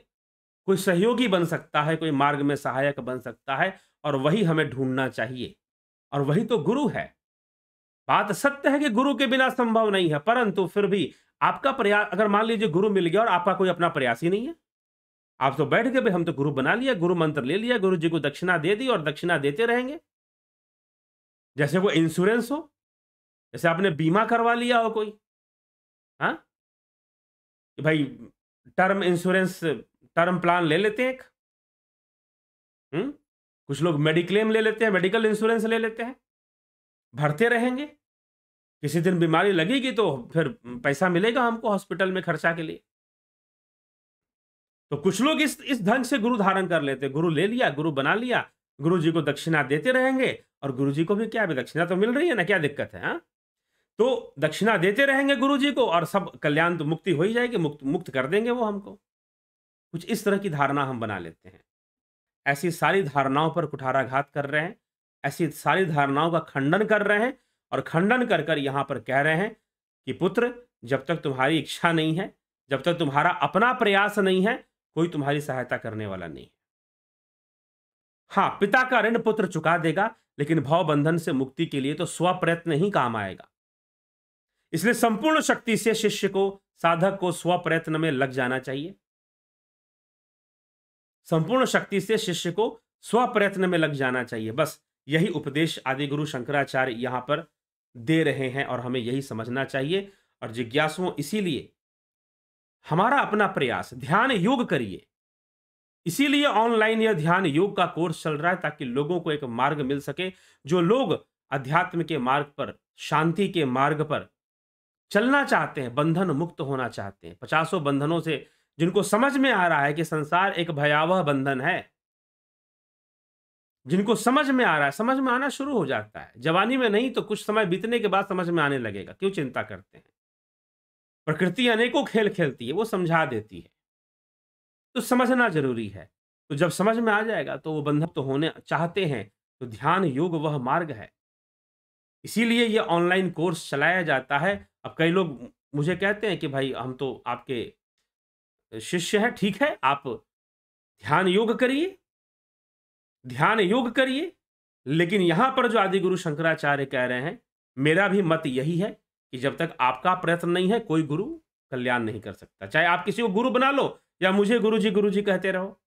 Speaker 1: कोई सहयोगी बन सकता है, कोई मार्ग में सहायक बन सकता है और वही हमें ढूंढना चाहिए और वही तो गुरु है। बात सत्य है कि गुरु के बिना संभव नहीं है, परंतु फिर भी आपका प्रयास, अगर मान लीजिए गुरु मिल गया और आपका कोई अपना प्रयास ही नहीं है, आप तो बैठ गए भाई हम तो गुरु बना लिया, गुरु मंत्र ले लिया, गुरु जी को दक्षिणा दे दी और दक्षिणा देते रहेंगे जैसे वो इंश्योरेंस हो, जैसे आपने बीमा करवा लिया हो कोई। हाँ कि भाई टर्म इंश्योरेंस, टर्म प्लान ले लेते हैं एक। कुछ लोग मेडिक्लेम ले लेते हैं, मेडिकल इंश्योरेंस ले लेते हैं, भरते रहेंगे। किसी दिन बीमारी लगेगी तो फिर पैसा मिलेगा हमको हॉस्पिटल में खर्चा के लिए। तो कुछ लोग इस ढंग से गुरु धारण कर लेते हैं। गुरु ले लिया, गुरु बना लिया, गुरु जी को दक्षिणा देते रहेंगे और गुरु जी को भी क्या है, दक्षिणा तो मिल रही है ना, क्या दिक्कत है। हाँ तो दक्षिणा देते रहेंगे गुरु जी को और सब कल्याण तो मुक्ति हो ही जाएगी, मुक्त कर देंगे वो हमको। कुछ इस तरह की धारणा हम बना लेते हैं। ऐसी सारी धारणाओं पर कुठाराघात कर रहे हैं, ऐसी सारी धारणाओं का खंडन कर रहे हैं और खंडन कर कर यहां पर कह रहे हैं कि पुत्र, जब तक तुम्हारी इच्छा नहीं है, जब तक तुम्हारा अपना प्रयास नहीं है, कोई तुम्हारी सहायता करने वाला नहीं है। हाँ, पिता का ऋण पुत्र चुका देगा, लेकिन भव बंधन से मुक्ति के लिए तो स्वप्रयत्न ही काम आएगा। इसलिए संपूर्ण शक्ति से शिष्य को, साधक को स्वप्रयत्न में लग जाना चाहिए। संपूर्ण शक्ति से शिष्य को स्वप्रयत्न में लग जाना चाहिए। बस यही उपदेश आदि गुरु शंकराचार्य यहाँ पर दे रहे हैं और हमें यही समझना चाहिए। और जिज्ञासुओं, इसीलिए हमारा अपना प्रयास, ध्यान योग करिए। इसीलिए ऑनलाइन यह ध्यान योग का कोर्स चल रहा है, ताकि लोगों को एक मार्ग मिल सके। जो लोग अध्यात्म के मार्ग पर, शांति के मार्ग पर चलना चाहते हैं, बंधन मुक्त होना चाहते हैं, 50 बंधनों से, जिनको समझ में आ रहा है कि संसार एक भयावह बंधन है, जिनको समझ में आ रहा है, समझ में आना शुरू हो जाता है। जवानी में नहीं तो कुछ समय बीतने के बाद समझ में आने लगेगा। क्यों चिंता करते हैं? प्रकृति अनेकों खेल खेलती है, वो समझा देती है, तो समझना जरूरी है। तो जब समझ में आ जाएगा तो वो बंधन तो होने चाहते हैं, तो ध्यान योग वह मार्ग है। इसीलिए ये ऑनलाइन कोर्स चलाया जाता है। अब कई लोग मुझे कहते हैं कि भाई हम तो आपके शिष्य हैं, ठीक है, आप ध्यान योग करिए, ध्यान योग करिए। लेकिन यहां पर जो आदि गुरु शंकराचार्य कह रहे हैं, मेरा भी मत यही है कि जब तक आपका प्रयत्न नहीं है, कोई गुरु कल्याण नहीं कर सकता। चाहे आप किसी को गुरु बना लो या मुझे गुरु जी कहते रहो,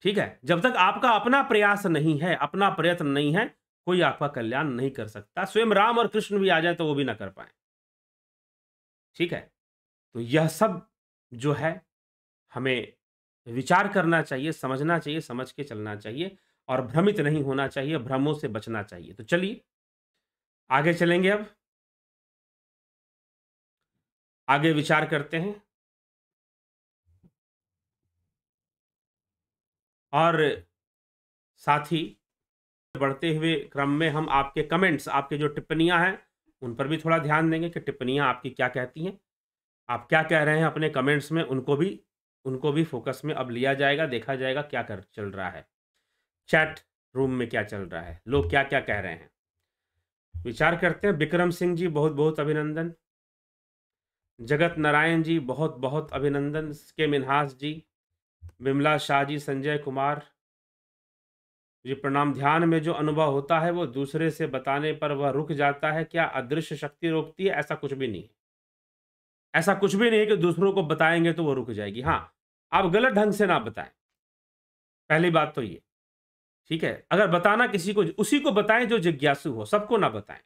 Speaker 1: ठीक है, जब तक आपका अपना प्रयास नहीं है, अपना प्रयत्न नहीं है, कोई आपका कल्याण नहीं कर सकता। स्वयं राम और कृष्ण भी आ जाए तो वो भी ना कर पाए, ठीक है। तो यह सब जो है, हमें विचार करना चाहिए, समझना चाहिए, समझ के चलना चाहिए और भ्रमित नहीं होना चाहिए, भ्रमों से बचना चाहिए। तो चलिए आगे चलेंगे। अब आगे विचार करते हैं और साथ ही बढ़ते हुए क्रम में हम आपके कमेंट्स, आपके जो टिप्पणियां हैं, उन पर भी थोड़ा ध्यान देंगे कि टिप्पणियां आपकी क्या कहती हैं, आप क्या कह रहे हैं अपने कमेंट्स में, उनको भी फोकस में अब लिया जाएगा, देखा जाएगा क्या कर चल रहा है, चैट रूम में क्या चल रहा है, लोग क्या क्या कह रहे हैं, विचार करते हैं। विक्रम सिंह जी बहुत बहुत अभिनंदन, जगत नारायण जी बहुत बहुत अभिनंदन, के मिन्हास जी, विमला शाह जी, संजय कुमार जी प्रणाम। ध्यान में जो अनुभव होता है वो दूसरे से बताने पर वह रुक जाता है, क्या अदृश्य शक्ति रोकती है? ऐसा कुछ भी नहीं है, ऐसा कुछ भी नहीं है कि दूसरों को बताएंगे तो वो रुक जाएगी। हाँ, आप गलत ढंग से ना बताएं, पहली बात तो ये, ठीक है। अगर बताना किसी को, उसी को बताएं जो जिज्ञासु हो, सबको ना बताएं।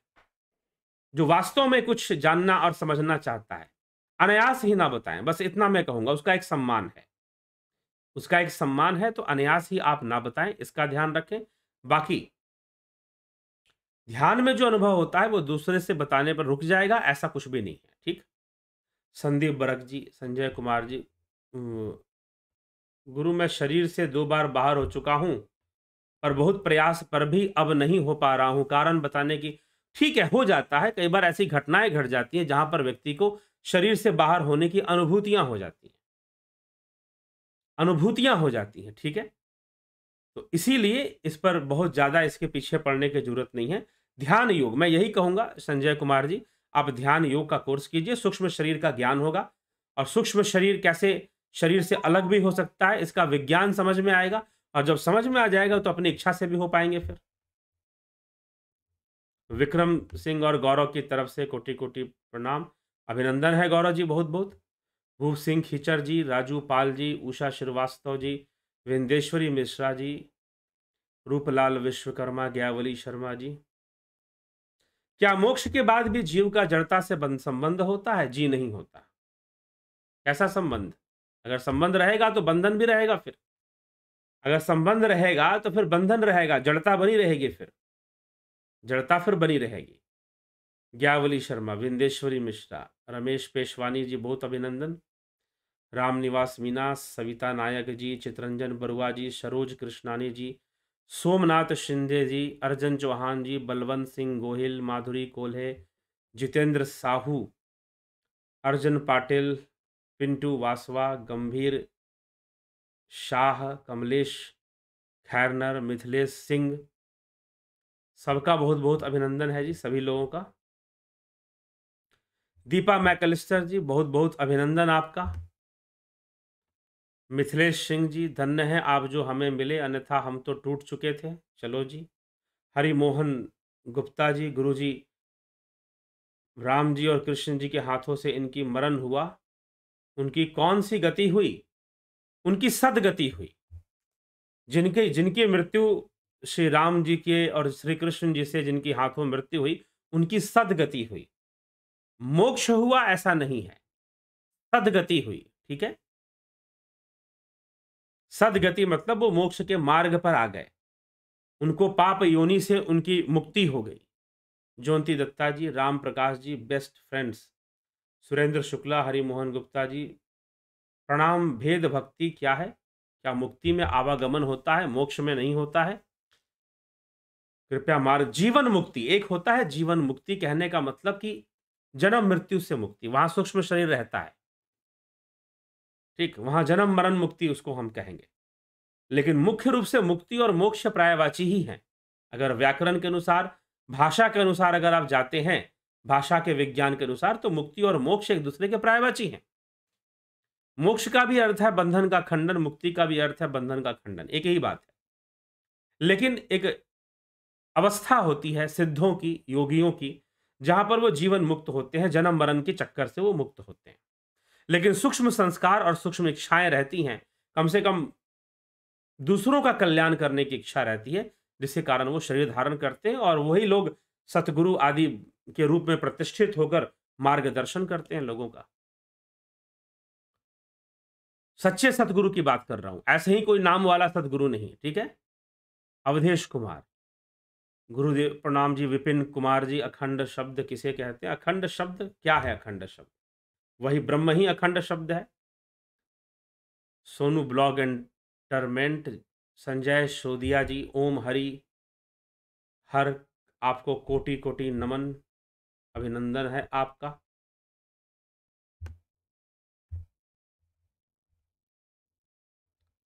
Speaker 1: जो वास्तव में कुछ जानना और समझना चाहता है, अनायास ही ना बताएं, बस इतना मैं कहूंगा। उसका एक सम्मान है, उसका एक सम्मान है, तो अनायास ही आप ना बताएं, इसका ध्यान रखें। बाकी ध्यान में जो अनुभव होता है वो दूसरे से बताने पर रुक जाएगा, ऐसा कुछ भी नहीं है, ठीक। संदीप बरक जी, संजय कुमार जी, गुरु मैं शरीर से 2 बार बाहर हो चुका हूं, पर बहुत प्रयास पर भी अब नहीं हो पा रहा हूं, कारण बताने की। ठीक है, हो जाता है, कई बार ऐसी घटनाएं घट जाती हैं जहां पर व्यक्ति को शरीर से बाहर होने की अनुभूतियां हो जाती हैं, अनुभूतियां हो जाती हैं, ठीक है। तो इसीलिए इस पर बहुत ज़्यादा इसके पीछे पड़ने की जरूरत नहीं है। ध्यान योग, मैं यही कहूँगा संजय कुमार जी, आप ध्यान योग का कोर्स कीजिए, सूक्ष्म शरीर का ज्ञान होगा और सूक्ष्म शरीर कैसे शरीर से अलग भी हो सकता है, इसका विज्ञान समझ में आएगा। और जब समझ में आ जाएगा तो अपनी इच्छा से भी हो पाएंगे फिर। विक्रम सिंह और गौरव की तरफ से कोटि कोटि प्रणाम, अभिनंदन है गौरव जी, बहुत बहुत। भूप सिंह खीचर जी, राजू पाल जी, उषा श्रीवास्तव जी, विंदेश्वरी मिश्रा जी, रूपलाल विश्वकर्मा, ज्ञावली शर्मा जी। क्या मोक्ष के बाद भी जीव का जड़ता से संबंध होता है? जी नहीं होता। कैसा संबंध? अगर संबंध रहेगा तो बंधन भी रहेगा, फिर अगर संबंध रहेगा तो फिर बंधन रहेगा, जड़ता बनी रहेगी, फिर जड़ता फिर बनी रहेगी। ज्ञावली शर्मा, विंदेश्वरी मिश्रा, रमेश पेशवानी जी बहुत अभिनंदन, रामनिवास मीना, सविता नायक जी, चित्रंजन बरुआ जी, सरोज कृष्णानी जी, सोमनाथ शिंदे जी, अर्जन चौहान जी, बलवंत सिंह गोहिल, माधुरी कोल्हे, जितेंद्र साहू, अर्जन पाटिल, पिंटू वासवा, गंभीर शाह, कमलेश खैरनर, मिथिलेश सिंह, सबका बहुत बहुत अभिनंदन है जी, सभी लोगों का। दीपा मैकलिस्टर जी बहुत बहुत अभिनंदन आपका। मिथिलेश सिंह जी, धन्य है आप जो हमें मिले, अन्यथा हम तो टूट चुके थे। चलो जी। हरिमोहन गुप्ता जी, गुरु जी राम जी और कृष्ण जी के हाथों से इनकी मरण हुआ, उनकी कौन सी गति हुई? उनकी सदगति हुई। जिनकी मृत्यु श्री राम जी के और श्री कृष्ण जी से जिनकी हाथों मृत्यु हुई, उनकी सद्गति हुई। मोक्ष हुआ ऐसा नहीं है, सद्गति हुई। ठीक है, सद्गति मतलब वो मोक्ष के मार्ग पर आ गए, उनको पाप योनि से उनकी मुक्ति हो गई। जयंती दत्ता जी, राम प्रकाश जी, बेस्ट फ्रेंड्स, सुरेंद्र शुक्ला, हरिमोहन गुप्ता जी, प्रणाम। भेद भक्ति क्या है? क्या मुक्ति में आवागमन होता है, मोक्ष में नहीं होता है? कृपया मार्ग। जीवन मुक्ति एक होता है, जीवन मुक्ति कहने का मतलब कि जन्म मृत्यु से मुक्ति, वहां सूक्ष्म शरीर रहता है, ठीक, वहां जन्म मरण मुक्ति उसको हम कहेंगे। लेकिन मुख्य रूप से मुक्ति और मोक्ष प्रायवाची ही है। अगर व्याकरण के अनुसार, भाषा के अनुसार अगर आप जाते हैं, भाषा के विज्ञान के अनुसार, तो मुक्ति और मोक्ष एक दूसरे के प्रायवाची हैं। मोक्ष का भी अर्थ है बंधन का खंडन, मुक्ति का भी अर्थ है बंधन का खंडन, एक ही बात है। लेकिन एक अवस्था होती है सिद्धों की, योगियों की, जहां पर वो जीवन मुक्त होते हैं, जन्म मरण के चक्कर से वो मुक्त होते हैं। लेकिन सूक्ष्म संस्कार और सूक्ष्म इच्छाएं रहती हैं, कम से कम दूसरों का कल्याण करने की इच्छा रहती है, जिसके कारण वो शरीर धारण करते हैं, और वही लोग सतगुरु आदि के रूप में प्रतिष्ठित होकर मार्गदर्शन करते हैं लोगों का। सच्चे सतगुरु की बात कर रहा हूं, ऐसे ही कोई नाम वाला सतगुरु नहीं। ठीक है, अवधेश कुमार, गुरुदेव प्रणाम जी। विपिन कुमार जी, अखंड शब्द किसे कहते हैं? अखंड शब्द क्या है? अखंड शब्द वही ब्रह्म ही अखंड शब्द है। सोनू ब्लॉग एंटरमेंट, संजय सोदिया जी, ओम हरि हर, आपको कोटि कोटि नमन, अभिनंदन है आपका।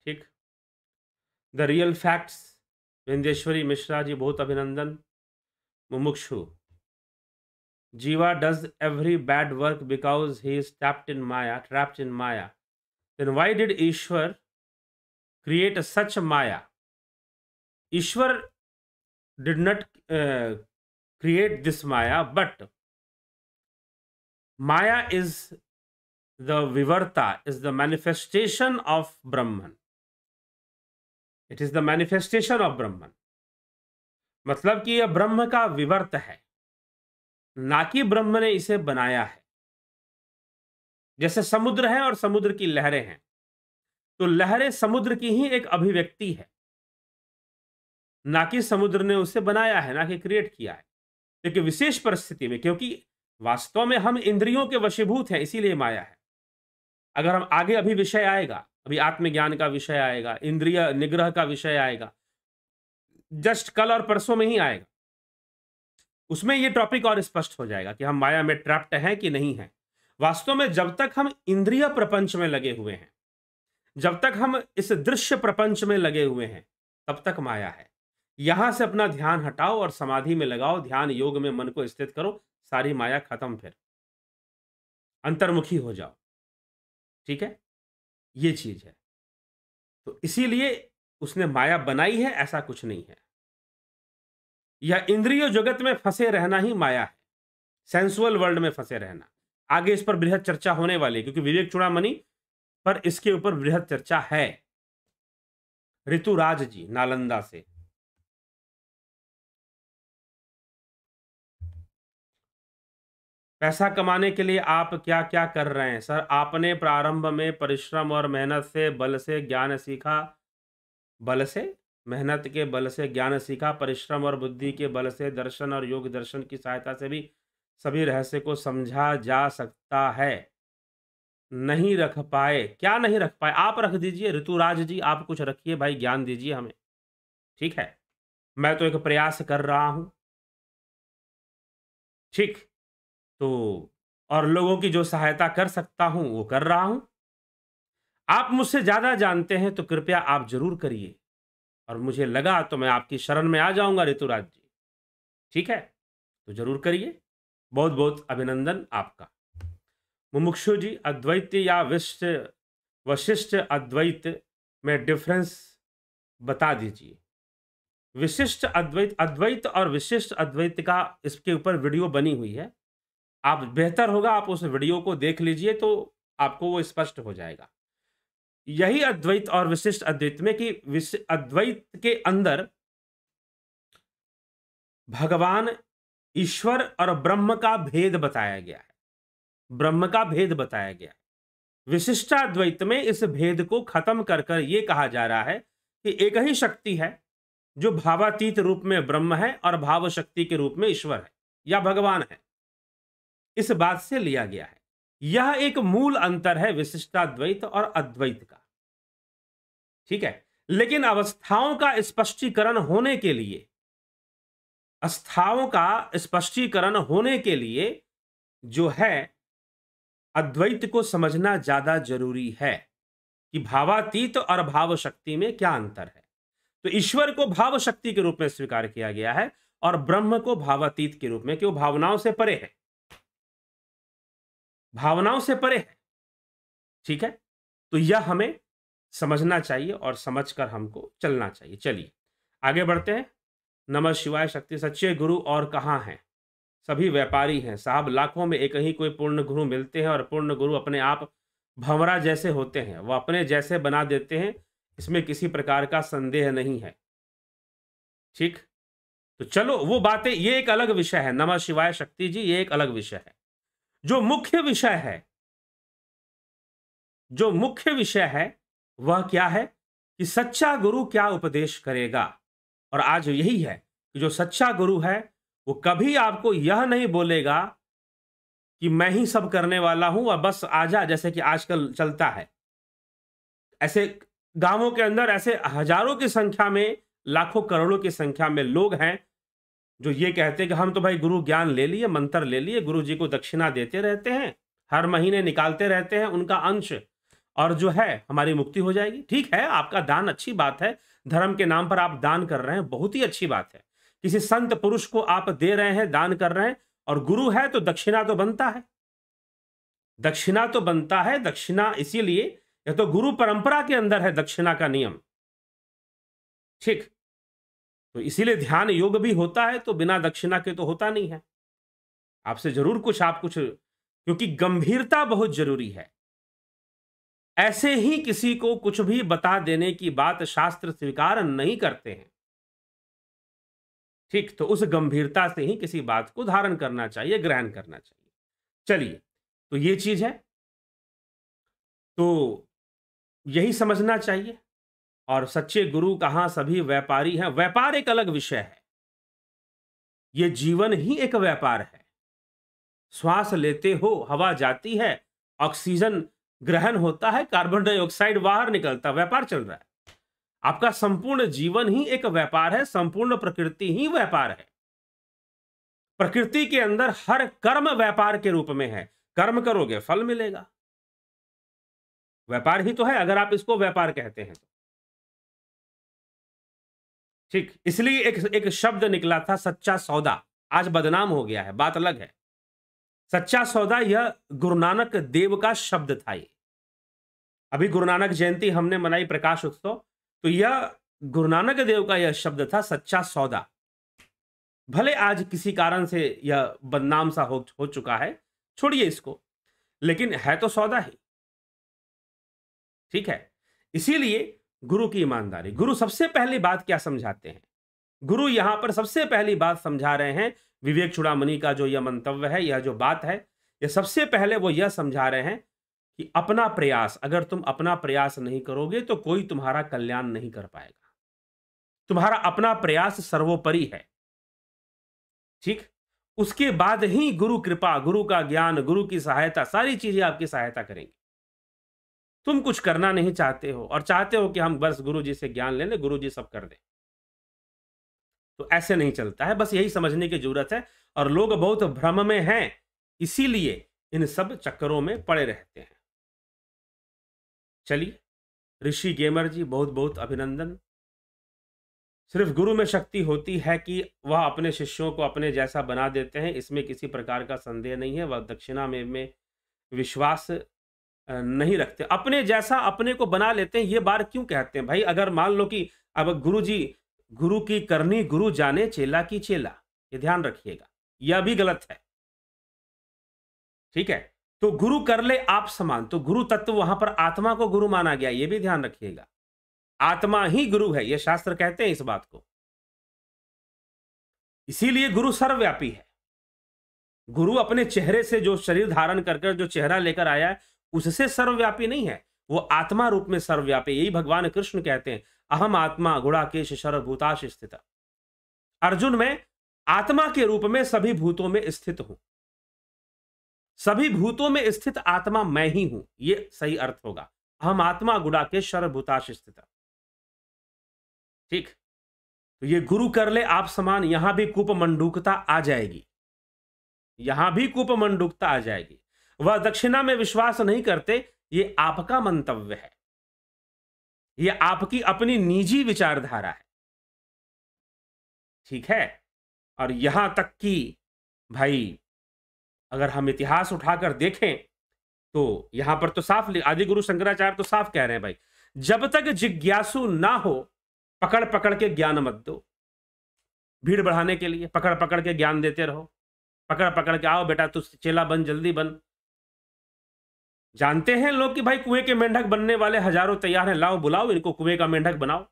Speaker 1: ठीक, the real facts, Vindeshwari Mishra ji, बहुत अभिनंदन। Mumukshu, jiva does every bad work because he is trapped in maya, then why did Ishwar create such maya? Ishwar did not create this maya, but maya is the vivarta, is the manifestation of Brahman. It is the manifestation of Brahman. मतलब कि यह ब्रह्म का विवर्त है, ना कि ब्रह्म ने इसे बनाया है। जैसे समुद्र है और समुद्र की लहरें हैं, तो लहरें समुद्र की ही एक अभिव्यक्ति है, ना कि समुद्र ने उसे बनाया है, ना कि क्रिएट किया है। लेकिन विशेष परिस्थिति में, क्योंकि वास्तव में हम इंद्रियों के वशीभूत हैं, इसीलिए माया है। अगर हम आगे, अभी विषय आएगा, अभी आत्मज्ञान का विषय आएगा, इंद्रिय निग्रह का विषय आएगा, जस्ट कल और परसों में ही आएगा, उसमें ये टॉपिक और स्पष्ट हो जाएगा कि हम माया में ट्रैप्ड हैं कि नहीं हैं। वास्तव में जब तक हम इंद्रिय प्रपंच में लगे हुए हैं, जब तक हम इस दृश्य प्रपंच में लगे हुए हैं, तब तक माया है। यहां से अपना ध्यान हटाओ और समाधि में लगाओ, ध्यान योग में मन को स्थित करो, सारी माया खत्म, फिर अंतर्मुखी हो जाओ। ठीक है, ये चीज है। तो इसीलिए उसने माया बनाई है, ऐसा कुछ नहीं है। यह इंद्रिय जगत में फंसे रहना ही माया है, सेंसुअल वर्ल्ड में फंसे रहना। आगे इस पर बृहद चर्चा होने वाली है, क्योंकि विवेक चूड़ामणि पर इसके ऊपर बृहद चर्चा है। ऋतुराज जी, नालंदा से, पैसा कमाने के लिए आप क्या क्या कर रहे हैं? सर, आपने प्रारंभ में परिश्रम और मेहनत से, बल से ज्ञान सीखा, बल से, मेहनत के बल से ज्ञान सीखा, परिश्रम और बुद्धि के बल से दर्शन और योग दर्शन की सहायता से भी सभी रहस्य को समझा जा सकता है। नहीं रख पाए? क्या नहीं रख पाए? आप रख दीजिए ऋतुराज जी, आप कुछ रखिए भाई, ज्ञान दीजिए हमें। ठीक है, मैं तो एक प्रयास कर रहा हूं। ठीक, तो और लोगों की जो सहायता कर सकता हूं वो कर रहा हूं। आप मुझसे ज्यादा जानते हैं तो कृपया आप जरूर करिए, और मुझे लगा तो मैं आपकी शरण में आ जाऊंगा ऋतुराज जी। ठीक है, तो जरूर करिए। बहुत बहुत अभिनंदन आपका। मुमुक्षु जी, अद्वैत या वशिष्ठ अद्वैत में डिफरेंस बता दीजिए। विशिष्ट अद्वैत, अद्वैत और विशिष्ट अद्वैत का इसके ऊपर वीडियो बनी हुई है, आप बेहतर होगा आप उस वीडियो को देख लीजिए, तो आपको वो स्पष्ट हो जाएगा। यही अद्वैत और विशिष्ट अद्वैत में कि अद्वैत के अंदर भगवान ईश्वर और ब्रह्म का भेद बताया गया है, ब्रह्म का भेद बताया गया है। विशिष्टाद्वैत में इस भेद को खत्म कर कर यह कहा जा रहा है कि एक ही शक्ति है जो भावातीत रूप में ब्रह्म है और भाव शक्ति के रूप में ईश्वर है या भगवान है। इस बात से लिया गया है। यह एक मूल अंतर है विशिष्टाद्वैत और अद्वैत का, ठीक है। लेकिन अवस्थाओं का स्पष्टीकरण होने के लिए, अवस्थाओं का स्पष्टीकरण होने के लिए जो है अद्वैत को समझना ज्यादा जरूरी है कि भावातीत और भाव शक्ति में क्या अंतर है। तो ईश्वर को भाव शक्ति के रूप में स्वीकार किया गया है और ब्रह्म को भावातीत के रूप में, क्यों? भावनाओं से परे है, भावनाओं से परे है, ठीक है। तो यह हमें समझना चाहिए और समझकर हमको चलना चाहिए। चलिए आगे बढ़ते हैं। नमः शिवाय शक्ति। सच्चे गुरु और कहाँ हैं? सभी व्यापारी हैं साहब, लाखों में एक ही कोई पूर्ण गुरु मिलते हैं और पूर्ण गुरु अपने आप भंवरा जैसे होते हैं, वह अपने जैसे बना देते हैं, इसमें किसी प्रकार का संदेह नहीं है, ठीक। तो चलो वो बातें, ये एक अलग विषय है। नमः शिवाय शक्ति जी, ये एक अलग विषय है। जो मुख्य विषय है, जो मुख्य विषय है वह क्या है कि सच्चा गुरु क्या उपदेश करेगा। और आज यही है कि जो सच्चा गुरु है वो कभी आपको यह नहीं बोलेगा कि मैं ही सब करने वाला हूं और बस आजा, जैसे कि आजकल चलता है। ऐसे गांवों के अंदर ऐसे हजारों की संख्या में, लाखों करोड़ों की संख्या में लोग हैं जो ये कहते हैं कि हम तो भाई गुरु ज्ञान ले लिए, मंत्र ले लिए, गुरु जी को दक्षिणा देते रहते हैं, हर महीने निकालते रहते हैं उनका अंश, और जो है हमारी मुक्ति हो जाएगी। ठीक है, आपका दान अच्छी बात है, धर्म के नाम पर आप दान कर रहे हैं, बहुत ही अच्छी बात है। किसी संत पुरुष को आप दे रहे हैं, दान कर रहे हैं, और गुरु है तो दक्षिणा तो बनता है, दक्षिणा तो बनता है। दक्षिणा इसीलिए, यह तो गुरु परंपरा के अंदर है दक्षिणा का नियम, ठीक। तो इसीलिए ध्यान योग भी होता है तो बिना दक्षिणा के तो होता नहीं है। आपसे जरूर कुछ, आप कुछ, क्योंकि गंभीरता बहुत जरूरी है। ऐसे ही किसी को कुछ भी बता देने की बात शास्त्र स्वीकार नहीं करते हैं, ठीक। तो उस गंभीरता से ही किसी बात को धारण करना चाहिए, ग्रहण करना चाहिए। चलिए, तो ये चीज है, तो यही समझना चाहिए। और सच्चे गुरु कहां, सभी व्यापारी हैं। व्यापार एक अलग विषय है, यह जीवन ही एक व्यापार है। श्वास लेते हो, हवा जाती है, ऑक्सीजन ग्रहण होता है, कार्बन डाइऑक्साइड बाहर निकलता, व्यापार चल रहा है। आपका संपूर्ण जीवन ही एक व्यापार है, संपूर्ण प्रकृति ही व्यापार है। प्रकृति के अंदर हर कर्म व्यापार के रूप में है। कर्म करोगे फल मिलेगा, व्यापार ही तो है, अगर आप इसको व्यापार कहते हैं तो, ठीक। इसलिए एक शब्द निकला था सच्चा सौदा, आज बदनाम हो गया है, बात अलग है। सच्चा सौदा यह गुरु नानक देव का शब्द था। ये अभी गुरु नानक जयंती हमने मनाई, प्रकाश उत्सव, तो यह गुरु नानक देव का यह शब्द था, सच्चा सौदा। भले आज किसी कारण से यह बदनाम सा हो चुका है, छोड़िए इसको, लेकिन है तो सौदा ही, ठीक है। इसीलिए गुरु की ईमानदारी, गुरु सबसे पहली बात क्या समझाते हैं? गुरु यहां पर सबसे पहली बात समझा रहे हैं, विवेक चूड़ामणि का जो यह मंतव्य है, यह जो बात है, यह सबसे पहले वो यह समझा रहे हैं कि अपना प्रयास, अगर तुम अपना प्रयास नहीं करोगे तो कोई तुम्हारा कल्याण नहीं कर पाएगा। तुम्हारा अपना प्रयास सर्वोपरि है, ठीक। उसके बाद ही गुरु कृपा, गुरु का ज्ञान, गुरु की सहायता, सारी चीजें आपकी सहायता करेंगी। तुम कुछ करना नहीं चाहते हो और चाहते हो कि हम बस गुरु जी से ज्ञान ले लें, गुरु जी सब कर दें, तो ऐसे नहीं चलता है। बस यही समझने की जरूरत है, और लोग बहुत भ्रम में हैं, इसीलिए इन सब चक्करों में पड़े रहते हैं। चलिए, ऋषि गेमर जी बहुत बहुत अभिनंदन। सिर्फ गुरु में शक्ति होती है कि वह अपने शिष्यों को अपने जैसा बना देते हैं, इसमें किसी प्रकार का संदेह नहीं है। वह दक्षिणा में विश्वास नहीं रखते, अपने जैसा अपने को बना लेते हैं। ये बात क्यों कहते हैं भाई? अगर मान लो कि अब गुरु जी, गुरु की करनी गुरु जाने, चेला की चेला, ये ध्यान रखिएगा, यह भी गलत है, ठीक है। तो गुरु कर ले आप समान, तो गुरु तत्व वहां पर आत्मा को गुरु माना गया, ये भी ध्यान रखिएगा। आत्मा ही गुरु है, ये शास्त्र कहते हैं इस बात को। इसीलिए गुरु सर्वव्यापी है। गुरु अपने चेहरे से जो शरीर धारण कर जो चेहरा लेकर आया है उससे सर्वव्यापी नहीं है, वो आत्मा रूप में सर्वव्यापी। यही भगवान कृष्ण कहते हैं, अहम आत्मा गुणाकेश सर्वभूताश स्थित। अर्जुन में आत्मा के रूप में सभी भूतों में स्थित हूं, सभी भूतों में स्थित आत्मा मैं ही हूं, ये सही अर्थ होगा। अहम आत्मा गुणाकेश सर्वभूताश स्थित। ठीक, तो ये गुरु कर ले आप समान, यहां भी कूपमंडूकता आ जाएगी, यहां भी कूपमंडूकता आ जाएगी। वह दक्षिणा में विश्वास नहीं करते, ये आपका मंतव्य है, ये आपकी अपनी निजी विचारधारा है। ठीक है, और यहां तक कि भाई अगर हम इतिहास उठाकर देखें तो यहां पर तो साफ, आदि गुरु शंकराचार्य तो साफ कह रहे हैं भाई, जब तक जिज्ञासु ना हो पकड़ पकड़ के ज्ञान मत दो। भीड़ बढ़ाने के लिए पकड़ पकड़ के ज्ञान देते रहो, पकड़ पकड़ के आओ बेटा तू चेला बन, जल्दी बन। जानते हैं लोग कि भाई कुएं के मेंढक बनने वाले हजारों तैयार हैं, लाओ बुलाओ इनको, कुएं का मेंढक बनाओ,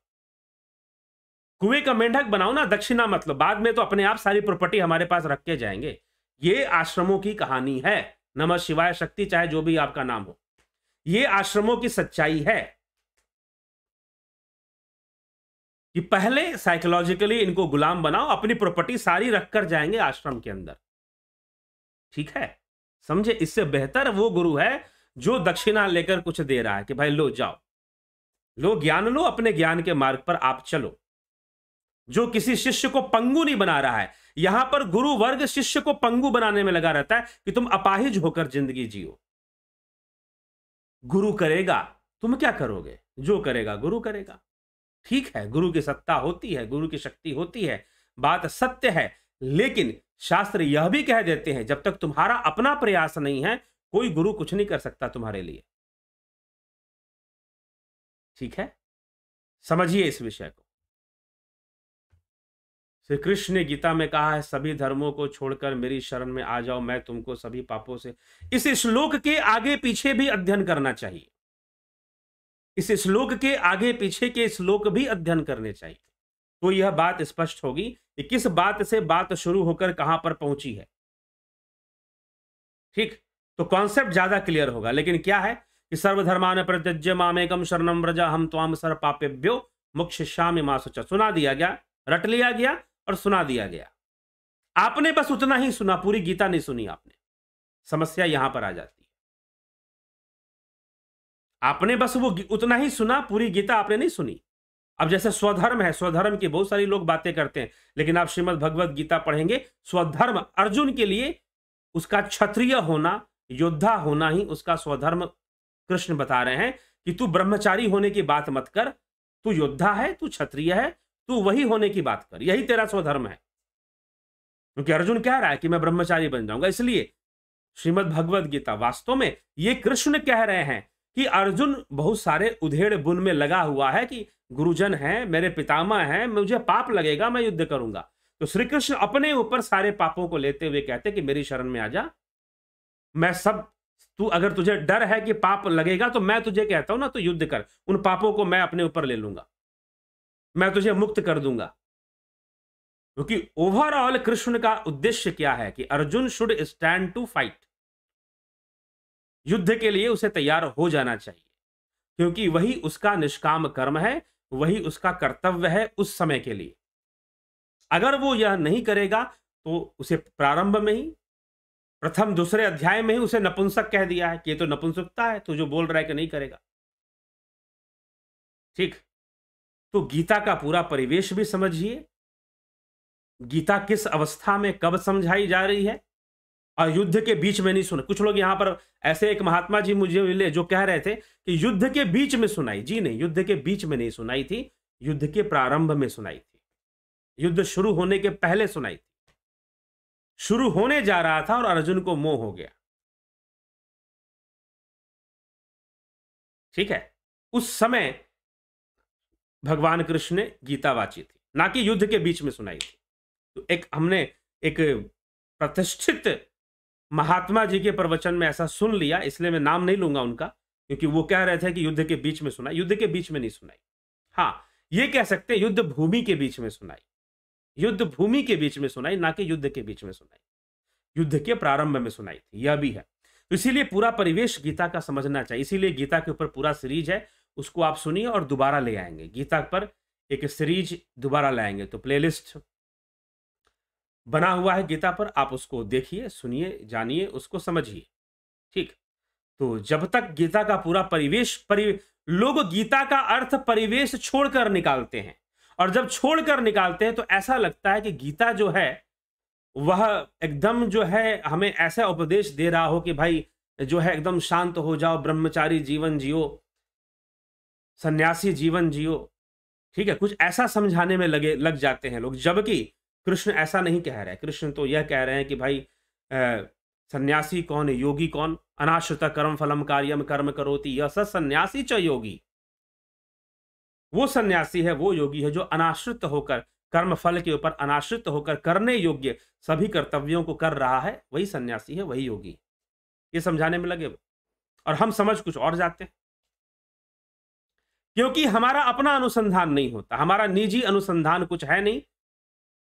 Speaker 1: कुएं का मेंढक बनाओ ना, दक्षिणा मतलब बाद में तो अपने आप सारी प्रॉपर्टी हमारे पास रख के जाएंगे। ये आश्रमों की कहानी है, नमः शिवाय शक्ति चाहे जो भी आपका नाम हो, ये आश्रमों की सच्चाई है कि पहले साइकोलॉजिकली इनको गुलाम बनाओ, अपनी प्रॉपर्टी सारी रखकर जाएंगे आश्रम के अंदर। ठीक है, समझे? इससे बेहतर वो गुरु है जो दक्षिणा लेकर कुछ दे रहा है कि भाई लो जाओ, लो ज्ञान लो, अपने ज्ञान के मार्ग पर आप चलो, जो किसी शिष्य को पंगु नहीं बना रहा है। यहां पर गुरु वर्ग शिष्य को पंगु बनाने में लगा रहता है कि तुम अपाहिज होकर जिंदगी जियो। गुरु करेगा, तुम क्या करोगे? जो करेगा गुरु करेगा। ठीक है, गुरु की सत्ता होती है, गुरु की शक्ति होती है, बात सत्य है, लेकिन शास्त्र यह भी कह देते हैं जब तक तुम्हारा अपना प्रयास नहीं है कोई गुरु कुछ नहीं कर सकता तुम्हारे लिए। ठीक है, समझिए इस विषय को। श्री कृष्ण ने गीता में कहा है, सभी धर्मों को छोड़कर मेरी शरण में आ जाओ, मैं तुमको सभी पापों से। इस श्लोक के आगे पीछे भी अध्ययन करना चाहिए, इस श्लोक के आगे पीछे के श्लोक भी अध्ययन करने चाहिए, तो यह बात स्पष्ट होगी कि किस बात से बात शुरू होकर कहां पर पहुंची है। ठीक, तो कॉन्सेप्ट ज्यादा क्लियर होगा। लेकिन क्या है कि सर्वधर्मान परित्यज्य मामेकम शरणम व्रज हम त्वाम सर्व पापेभ्यो मोक्षयिष्यामि मा शुचः। सुना दिया गया, रट लिया गया और सुना दिया गया। आपने बस उतना ही सुना, पूरी गीता नहीं सुनी आपने। समस्या यहां पर आ जाती है, आपने बस वो उतना ही सुना, पूरी गीता आपने नहीं सुनी। अब जैसे स्वधर्म है, स्वधर्म की बहुत सारी लोग बातें करते हैं, लेकिन आप श्रीमद् भगवद गीता पढ़ेंगे, स्वधर्म अर्जुन के लिए उसका क्षत्रिय होना, योद्धा होना ही उसका स्वधर्म कृष्ण बता रहे हैं कि तू ब्रह्मचारी होने की बात मत कर, तू योद्धा है, तू क्षत्रिय है, तू वही होने की बात कर, यही तेरा स्वधर्म है। क्योंकि अर्जुन कह रहा है कि मैं ब्रह्मचारी बन जाऊंगा। इसलिए श्रीमद् भगवद गीता वास्तव में ये कृष्ण कह रहे हैं कि अर्जुन बहुत सारे उधेड़ बुन में लगा हुआ है कि गुरुजन है, मेरे पितामह हैं, मुझे पाप लगेगा, मैं युद्ध करूंगा। तो श्री कृष्ण अपने ऊपर सारे पापों को लेते हुए कहते कि मेरी शरण में आ जा, मैं सब, तू अगर तुझे डर है कि पाप लगेगा तो मैं तुझे कहता हूं ना, तो युद्ध कर, उन पापों को मैं अपने ऊपर ले लूंगा, मैं तुझे मुक्त कर दूंगा। क्योंकि ओवरऑल कृष्ण का उद्देश्य क्या है कि Arjun should stand to fight, युद्ध के लिए उसे तैयार हो जाना चाहिए, क्योंकि वही उसका निष्काम कर्म है, वही उसका कर्तव्य है उस समय के लिए। अगर वो यह नहीं करेगा तो उसे प्रारंभ में ही, प्रथम दूसरे अध्याय में ही उसे नपुंसक कह दिया है कि ये तो नपुंसकता है, तो जो बोल रहा है कि नहीं करेगा। ठीक, तो गीता का पूरा परिवेश भी समझिए, गीता किस अवस्था में कब समझाई जा रही है, और युद्ध के बीच में नहीं सुना। कुछ लोग यहां पर ऐसे, एक महात्मा जी मुझे मिले जो कह रहे थे कि युद्ध के बीच में सुनाई। जी नहीं, युद्ध के बीच में नहीं सुनाई थी, युद्ध के प्रारंभ में सुनाई थी, युद्ध शुरू होने के पहले सुनाई थी। शुरू होने जा रहा था और अर्जुन को मोह हो गया। ठीक है, उस समय भगवान कृष्ण ने गीता वाची थी, ना कि युद्ध के बीच में सुनाई थी। तो हमने एक प्रतिष्ठित महात्मा जी के प्रवचन में ऐसा सुन लिया, इसलिए मैं नाम नहीं लूंगा उनका, क्योंकि वो कह रहे थे कि युद्ध के बीच में सुनाई। युद्ध के बीच में नहीं सुनाई। हाँ, ये कह सकते हैं युद्ध भूमि के बीच में सुनाई, युद्ध भूमि के बीच में सुनाई, ना कि युद्ध के बीच में सुनाई। युद्ध के प्रारंभ में सुनाई थी, यह भी है। तो इसीलिए पूरा परिवेश गीता का समझना चाहिए। इसीलिए गीता के ऊपर पूरा सीरीज है, उसको आप सुनिए और दोबारा ले आएंगे। गीता पर एक सीरीज दोबारा लाएंगे, तो प्लेलिस्ट बना हुआ है गीता पर, आप उसको देखिए, सुनिए, जानिए, उसको समझिए। ठीक, तो जब तक गीता का पूरा लोग गीता का अर्थ परिवेश छोड़कर निकालते हैं, और जब छोड़कर निकालते हैं तो ऐसा लगता है कि गीता जो है वह एकदम जो है हमें ऐसा उपदेश दे रहा हो कि भाई जो है एकदम शांत हो जाओ, ब्रह्मचारी जीवन जियो, सन्यासी जीवन जियो। ठीक है, कुछ ऐसा समझाने में लग जाते हैं लोग, जबकि कृष्ण ऐसा नहीं कह रहे हैं। कृष्ण तो यह कह रहे हैं कि भाई सन्यासी कौन है, योगी कौन? अनाश्रित कर्म फलम कार्यम कर्म करोति यह स सन्यासी च योगी। वो सन्यासी है, वो योगी है जो अनाश्रित होकर, कर्म फल के ऊपर अनाश्रित होकर करने योग्य सभी कर्तव्यों को कर रहा है, वही सन्यासी है, वही योगी। ये समझाने में लगे और हम समझ कुछ और जाते हैं, क्योंकि हमारा अपना अनुसंधान नहीं होता, हमारा निजी अनुसंधान कुछ है नहीं।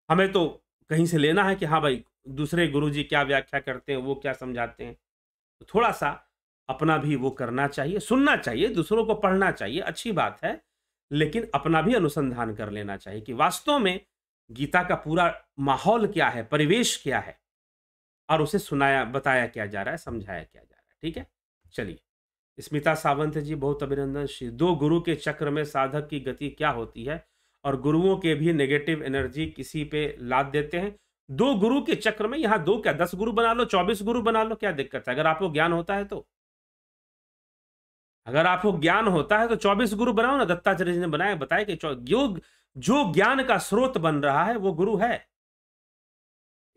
Speaker 1: हमें तो कहीं से लेना है कि हाँ भाई दूसरे गुरुजी क्या व्याख्या करते हैं, वो क्या समझाते हैं। तो थोड़ा सा अपना भी वो करना चाहिए, सुनना चाहिए, दूसरों को पढ़ना चाहिए, अच्छी बात है, लेकिन अपना भी अनुसंधान कर लेना चाहिए कि वास्तव में गीता का पूरा माहौल क्या है, परिवेश क्या है, और उसे सुनाया, बताया क्या जा रहा है, समझाया क्या जा रहा है। ठीक है, चलिए। स्मिता सावंत जी, बहुत अभिनंदन। दो गुरु के चक्र में साधक की गति क्या होती है, और गुरुओं के भी नेगेटिव एनर्जी किसी पे लाद देते हैं। दो गुरु के चक्र में, यहां दो क्या 10 गुरु बना लो, 24 गुरु बना लो, क्या दिक्कत है? अगर आपको ज्ञान होता है तो, अगर आपको ज्ञान होता है तो 24 गुरु बनाओ ना। दत्तात्रेय जी ने बनाया, बताया कि जो ज्ञान का स्रोत बन रहा है वो गुरु है।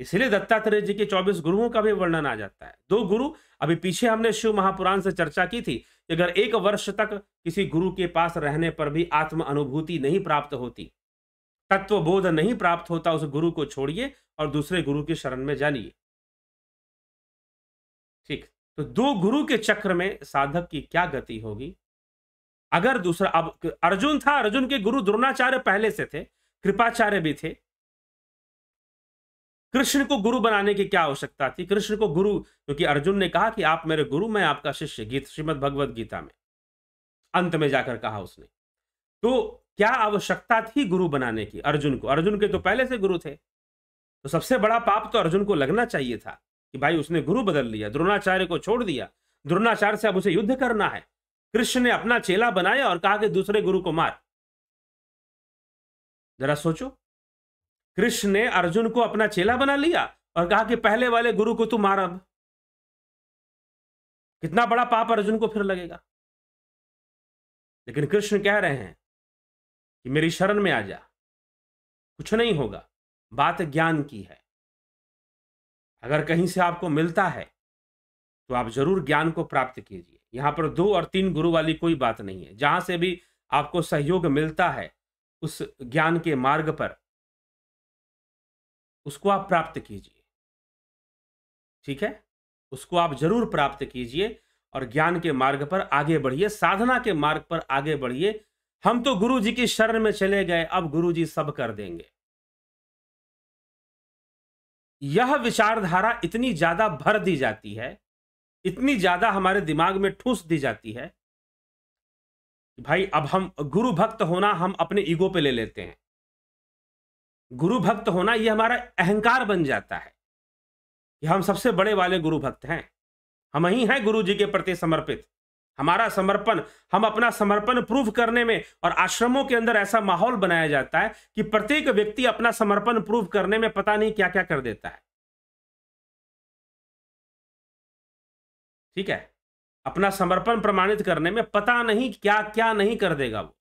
Speaker 1: इसलिए दत्तात्रेय जी के 24 गुरुओं का भी वर्णन आ जाता है। दो गुरु, अभी पीछे हमने शिव महापुराण से चर्चा की थी, अगर 1 वर्ष तक किसी गुरु के पास रहने पर भी आत्म अनुभूति नहीं प्राप्त होती, तत्व बोध नहीं प्राप्त होता, उस गुरु को छोड़िए और दूसरे गुरु की शरण में जानिए। ठीक, तो दो गुरु के चक्र में साधक की क्या गति होगी? अगर दूसरा, अब अर्जुन था, अर्जुन के गुरु द्रोणाचार्य पहले से थे, कृपाचार्य भी थे। कृष्ण को गुरु बनाने की क्या आवश्यकता थी? कृष्ण को गुरु, क्योंकि अर्जुन ने कहा कि आप मेरे गुरु, मैं आपका शिष्य, गीत श्रीमद् भगवद गीता में अंत में जाकर कहा उसने। तो क्या आवश्यकता थी गुरु बनाने की अर्जुन को? अर्जुन के तो पहले से गुरु थे। तो सबसे बड़ा पाप तो अर्जुन को लगना चाहिए था कि भाई उसने गुरु बदल लिया, द्रोणाचार्य को छोड़ दिया, द्रोणाचार्य से अब उसे युद्ध करना है। कृष्ण ने अपना चेला बनाया और कहा कि दूसरे गुरु को मार। जरा सोचो, कृष्ण ने अर्जुन को अपना चेला बना लिया और कहा कि पहले वाले गुरु को तू मार। अब कितना बड़ा पाप अर्जुन को फिर लगेगा। लेकिन कृष्ण कह रहे हैं कि मेरी शरण में आ जा, कुछ नहीं होगा। बात ज्ञान की है। अगर कहीं से आपको मिलता है तो आप जरूर ज्ञान को प्राप्त कीजिए। यहां पर 2 और 3 गुरु वाली कोई बात नहीं है। जहां से भी आपको सहयोग मिलता है उस ज्ञान के मार्ग पर, उसको आप प्राप्त कीजिए। ठीक है, उसको आप जरूर प्राप्त कीजिए और ज्ञान के मार्ग पर आगे बढ़िए, साधना के मार्ग पर आगे बढ़िए। हम तो गुरु जी की शरण में चले गए, अब गुरु जी सब कर देंगे। यह विचारधारा इतनी ज्यादा भर दी जाती है, इतनी ज्यादा हमारे दिमाग में ठूस दी जाती है कि भाई अब हम गुरु भक्त होना हम अपने ईगो पे ले लेते हैं। गुरु भक्त होना यह हमारा अहंकार बन जाता है कि हम सबसे बड़े वाले गुरु भक्त हैं, हम ही हैं गुरु जी के प्रति समर्पित। हमारा समर्पण, हम अपना समर्पण प्रूव करने में, और आश्रमों के अंदर ऐसा माहौल बनाया जाता है कि प्रत्येक व्यक्ति अपना समर्पण प्रूव करने में पता नहीं क्या क्या कर देता है। ठीक है, अपना समर्पण प्रमाणित करने में पता नहीं क्या क्या नहीं कर देगा वो।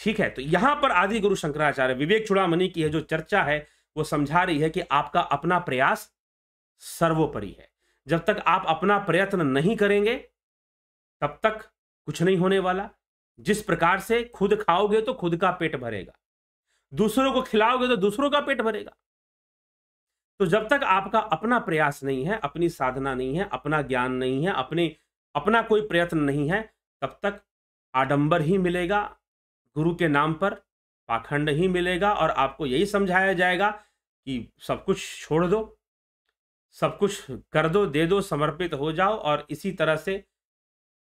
Speaker 1: ठीक है, तो यहां पर आदि गुरु शंकराचार्य, विवेक चूड़ामणि की है जो चर्चा है, वो समझा रही है कि आपका अपना प्रयास सर्वोपरि है। जब तक आप अपना प्रयत्न नहीं करेंगे तब तक कुछ नहीं होने वाला। जिस प्रकार से खुद खाओगे तो खुद का पेट भरेगा, दूसरों को खिलाओगे तो दूसरों का पेट भरेगा। तो जब तक आपका अपना प्रयास नहीं है, अपनी साधना नहीं है, अपना ज्ञान नहीं है, अपना कोई प्रयत्न नहीं है, तब तक आडंबर ही मिलेगा गुरु के नाम पर, पाखंड ही मिलेगा और आपको यही समझाया जाएगा कि सब कुछ छोड़ दो, सब कुछ कर दो, दे दो, समर्पित हो जाओ, और इसी तरह से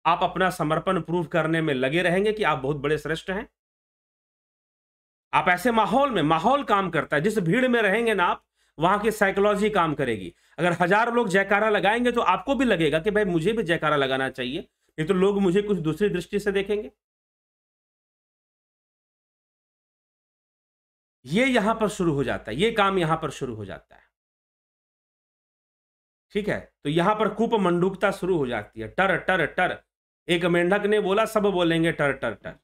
Speaker 1: आप अपना समर्पण प्रूव करने में लगे रहेंगे कि आप बहुत बड़े श्रेष्ठ हैं। आप ऐसे माहौल में, माहौल काम करता है, जिस भीड़ में रहेंगे ना आप, वहां की साइकोलॉजी काम करेगी। अगर 1000 लोग जयकारा लगाएंगे तो आपको भी लगेगा कि भाई मुझे भी जयकारा लगाना चाहिए, नहीं तो लोग मुझे कुछ दूसरी दृष्टि से देखेंगे। ये यहां पर शुरू हो जाता है, ये काम यहां पर शुरू हो जाता है। ठीक है, तो यहां पर कूप मंडूकता शुरू हो जाती है। टर टर टर, एक मेंढक ने बोला, सब बोलेंगे टर टर टर।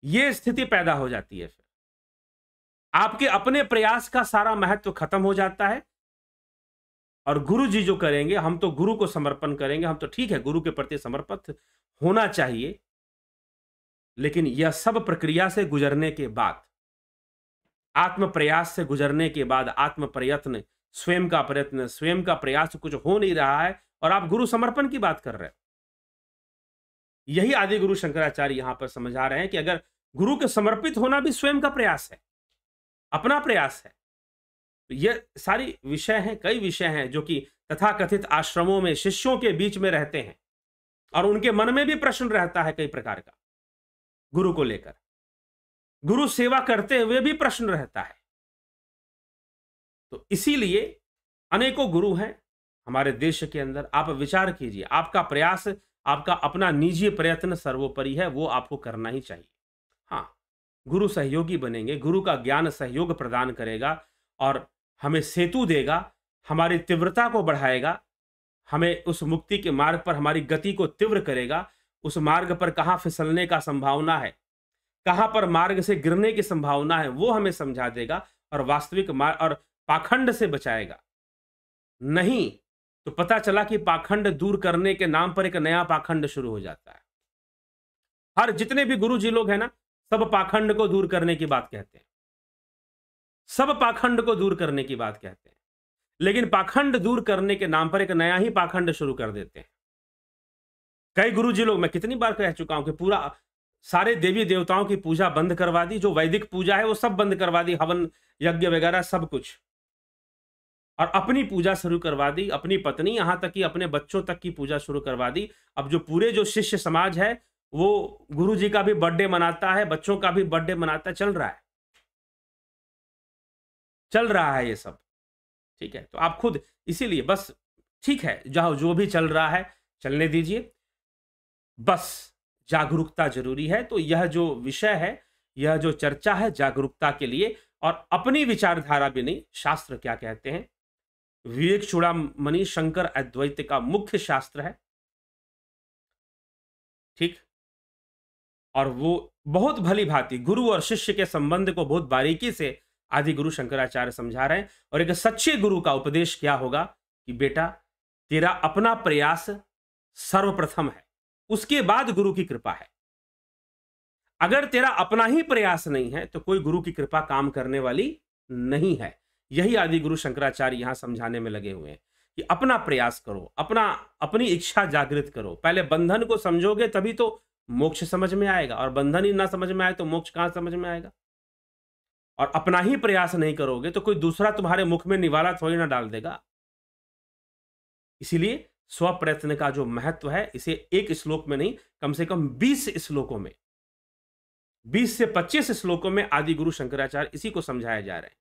Speaker 1: ये स्थिति पैदा हो जाती है। फिर आपके अपने प्रयास का सारा महत्व खत्म हो जाता है, और गुरु जी जो करेंगे, हम तो गुरु को समर्पण करेंगे, हम तो ठीक है गुरु के प्रति समर्पित होना चाहिए, लेकिन यह सब प्रक्रिया से गुजरने के बाद, आत्म प्रयास से गुजरने के बाद, आत्म प्रयत्न, स्वयं का प्रयत्न, स्वयं का प्रयास कुछ हो नहीं रहा है और आप गुरु समर्पण की बात कर रहे हैं। यही आदि गुरु शंकराचार्य यहां पर समझा रहे हैं कि अगर गुरु के समर्पित होना भी स्वयं का प्रयास है, अपना प्रयास है। तो ये सारी विषय हैं, कई विषय हैं जो कि तथाकथित आश्रमों में शिष्यों के बीच में रहते हैं, और उनके मन में भी प्रश्न रहता है कई प्रकार का गुरु को लेकर। गुरु सेवा करते हुए भी प्रश्न रहता है। तो इसीलिए अनेकों गुरु हैं हमारे देश के अंदर। आप विचार कीजिए, आपका प्रयास, आपका अपना निजी प्रयत्न सर्वोपरि है, वो आपको करना ही चाहिए। हाँ, गुरु सहयोगी बनेंगे, गुरु का ज्ञान सहयोग प्रदान करेगा और हमें सेतु देगा, हमारी तीव्रता को बढ़ाएगा, हमें उस मुक्ति के मार्ग पर हमारी गति को तीव्र करेगा। उस मार्ग पर कहाँ फिसलने का संभावना है, कहां पर मार्ग से गिरने की संभावना है, वो हमें समझा देगा और वास्तविक मार्ग और पाखंड से बचाएगा। नहीं तो पता चला कि पाखंड दूर करने के नाम पर एक नया पाखंड शुरू हो जाता है। हर जितने भी गुरु जी लोग हैं ना, सब पाखंड को दूर करने की बात कहते हैं, सब पाखंड को दूर करने की बात कहते हैं, लेकिन पाखंड दूर करने के नाम पर एक नया ही पाखंड शुरू कर देते हैं। कई गुरु जी लोग, मैं कितनी बार कह चुका हूं कि पूरा सारे देवी देवताओं की पूजा बंद करवा दी, जो वैदिक पूजा है वो सब बंद करवा दी, हवन यज्ञ वगैरह सब कुछ, और अपनी पूजा शुरू करवा दी, अपनी पत्नी, यहां तक कि अपने बच्चों तक की पूजा शुरू करवा दी। अब जो पूरे जो शिष्य समाज है वो गुरु जी का भी बर्थडे मनाता है, बच्चों का भी बर्थडे मनाता है, चल रहा है, चल रहा है ये सब। ठीक है, तो आप खुद, इसीलिए बस ठीक है, जहां जो भी चल रहा है चलने दीजिए, बस जागरूकता जरूरी है। तो यह जो विषय है, यह जो चर्चा है, जागरूकता के लिए, और अपनी विचारधारा भी नहीं, शास्त्र क्या कहते हैं। विवेक चूड़ामणि शंकर अद्वैत का मुख्य शास्त्र है, ठीक, और वो बहुत भली भांति गुरु और शिष्य के संबंध को बहुत बारीकी से आदि गुरु शंकराचार्य समझा रहे हैं। और एक सच्चे गुरु का उपदेश क्या होगा कि बेटा, तेरा अपना प्रयास सर्वप्रथम है, उसके बाद गुरु की कृपा है। अगर तेरा अपना ही प्रयास नहीं है तो कोई गुरु की कृपा काम करने वाली नहीं है। यही आदि गुरु शंकराचार्य यहां समझाने में लगे हुए हैं कि अपना प्रयास करो, अपनी इच्छा जागृत करो। पहले बंधन को समझोगे तभी तो मोक्ष समझ में आएगा, और बंधन ही ना समझ में आए तो मोक्ष कहां समझ में आएगा। और अपना ही प्रयास नहीं करोगे तो कोई दूसरा तुम्हारे मुख में निवाला थोड़ी ना डाल देगा। इसीलिए स्व प्रयत्न का जो महत्व है, इसे एक श्लोक में नहीं, कम से कम 20 श्लोकों में, 20 से 25 श्लोकों में आदि गुरु शंकराचार्य इसी को समझाया जा रहे हैं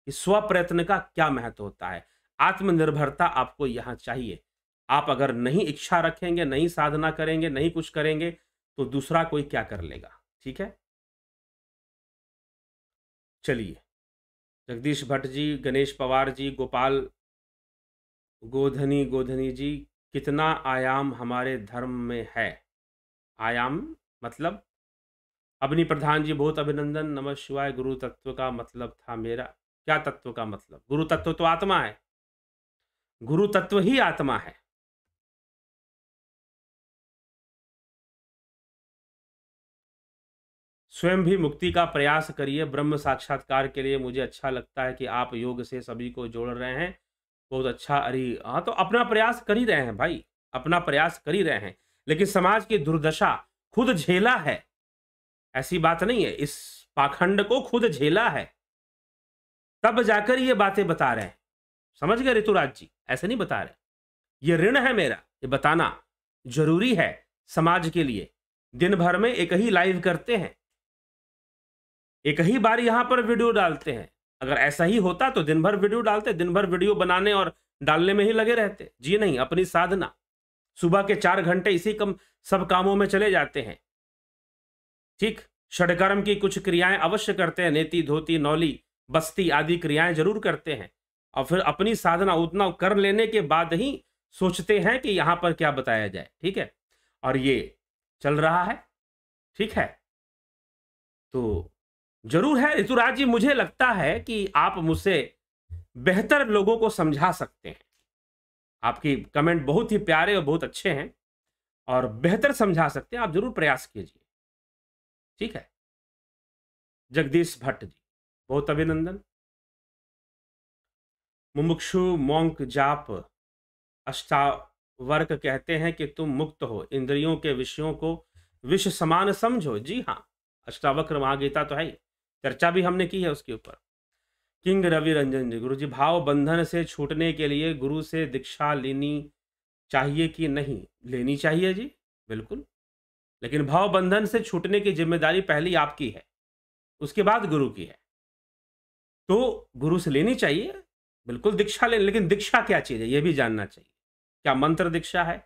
Speaker 1: कि स्व प्रयत्न का क्या महत्व होता है। आत्मनिर्भरता आपको यहां चाहिए। आप अगर नहीं इच्छा रखेंगे, नहीं साधना करेंगे, नहीं कुछ करेंगे, तो दूसरा कोई क्या कर लेगा। ठीक है, चलिए, जगदीश भट्ट जी, गणेश पवार जी, गोपाल गोधनी जी, कितना आयाम हमारे धर्म में है। आयाम मतलब, अवनी प्रधान जी, बहुत अभिनंदन, नमः शिवाय। गुरु तत्व का मतलब था मेरा, क्या तत्व का मतलब? गुरु तत्व तो आत्मा है, गुरु तत्व ही आत्मा है। स्वयं भी मुक्ति का प्रयास करिए ब्रह्म साक्षात्कार के लिए। मुझे अच्छा लगता है कि आप योग से सभी को जोड़ रहे हैं, बहुत अच्छा। अरे हाँ, तो अपना प्रयास कर ही रहे हैं भाई, अपना प्रयास कर ही रहे हैं, लेकिन समाज की दुर्दशा खुद झेला है, ऐसी बात नहीं है, इस पाखंड को खुद झेला है, तब जाकर ये बातें बता रहे हैं। समझ गए ऋतुराज जी? ऐसे नहीं बता रहे, ये ऋण है मेरा, ये बताना जरूरी है समाज के लिए। दिन भर में एक ही लाइव करते हैं, एक ही बार यहां पर वीडियो डालते हैं। अगर ऐसा ही होता तो दिन भर वीडियो डालते, दिन भर वीडियो बनाने और डालने में ही लगे रहते। जी नहीं, अपनी साधना, सुबह के 4 घंटे इसी सब कामों में चले जाते हैं। ठीक, षडकर्म की कुछ क्रियाएं अवश्य करते हैं, नेति धोती नौली बस्ती आदि क्रियाएं जरूर करते हैं, और फिर अपनी साधना उतना कर लेने के बाद ही सोचते हैं कि यहां पर क्या बताया जाए। ठीक है, और ये चल रहा है। ठीक है, तो जरूर है ऋतुराज जी, मुझे लगता है कि आप मुझसे बेहतर लोगों को समझा सकते हैं। आपकी कमेंट बहुत ही प्यारे और बहुत अच्छे हैं और बेहतर समझा सकते हैं, आप जरूर प्रयास कीजिए। ठीक है, जगदीश भट्ट जी, बहुत अभिनंदन। मुमुक्षु मोंक जाप अष्टावर्क कहते हैं कि तुम मुक्त हो, इंद्रियों के विषयों को विष समान समझो। जी हाँ, अष्टावक्र महागीता तो है ही, चर्चा भी हमने की है उसके ऊपर। किंग रवि रंजन जी, गुरु जी भाव बंधन से छूटने के लिए गुरु से दीक्षा लेनी चाहिए कि नहीं? लेनी चाहिए जी, बिल्कुल, लेकिन भाव बंधन से छूटने की जिम्मेदारी पहली आपकी है, उसके बाद गुरु की है। तो गुरु से लेनी चाहिए, बिल्कुल दीक्षा ले, लेकिन दीक्षा क्या चीज है यह भी जानना चाहिए। क्या मंत्र दीक्षा है?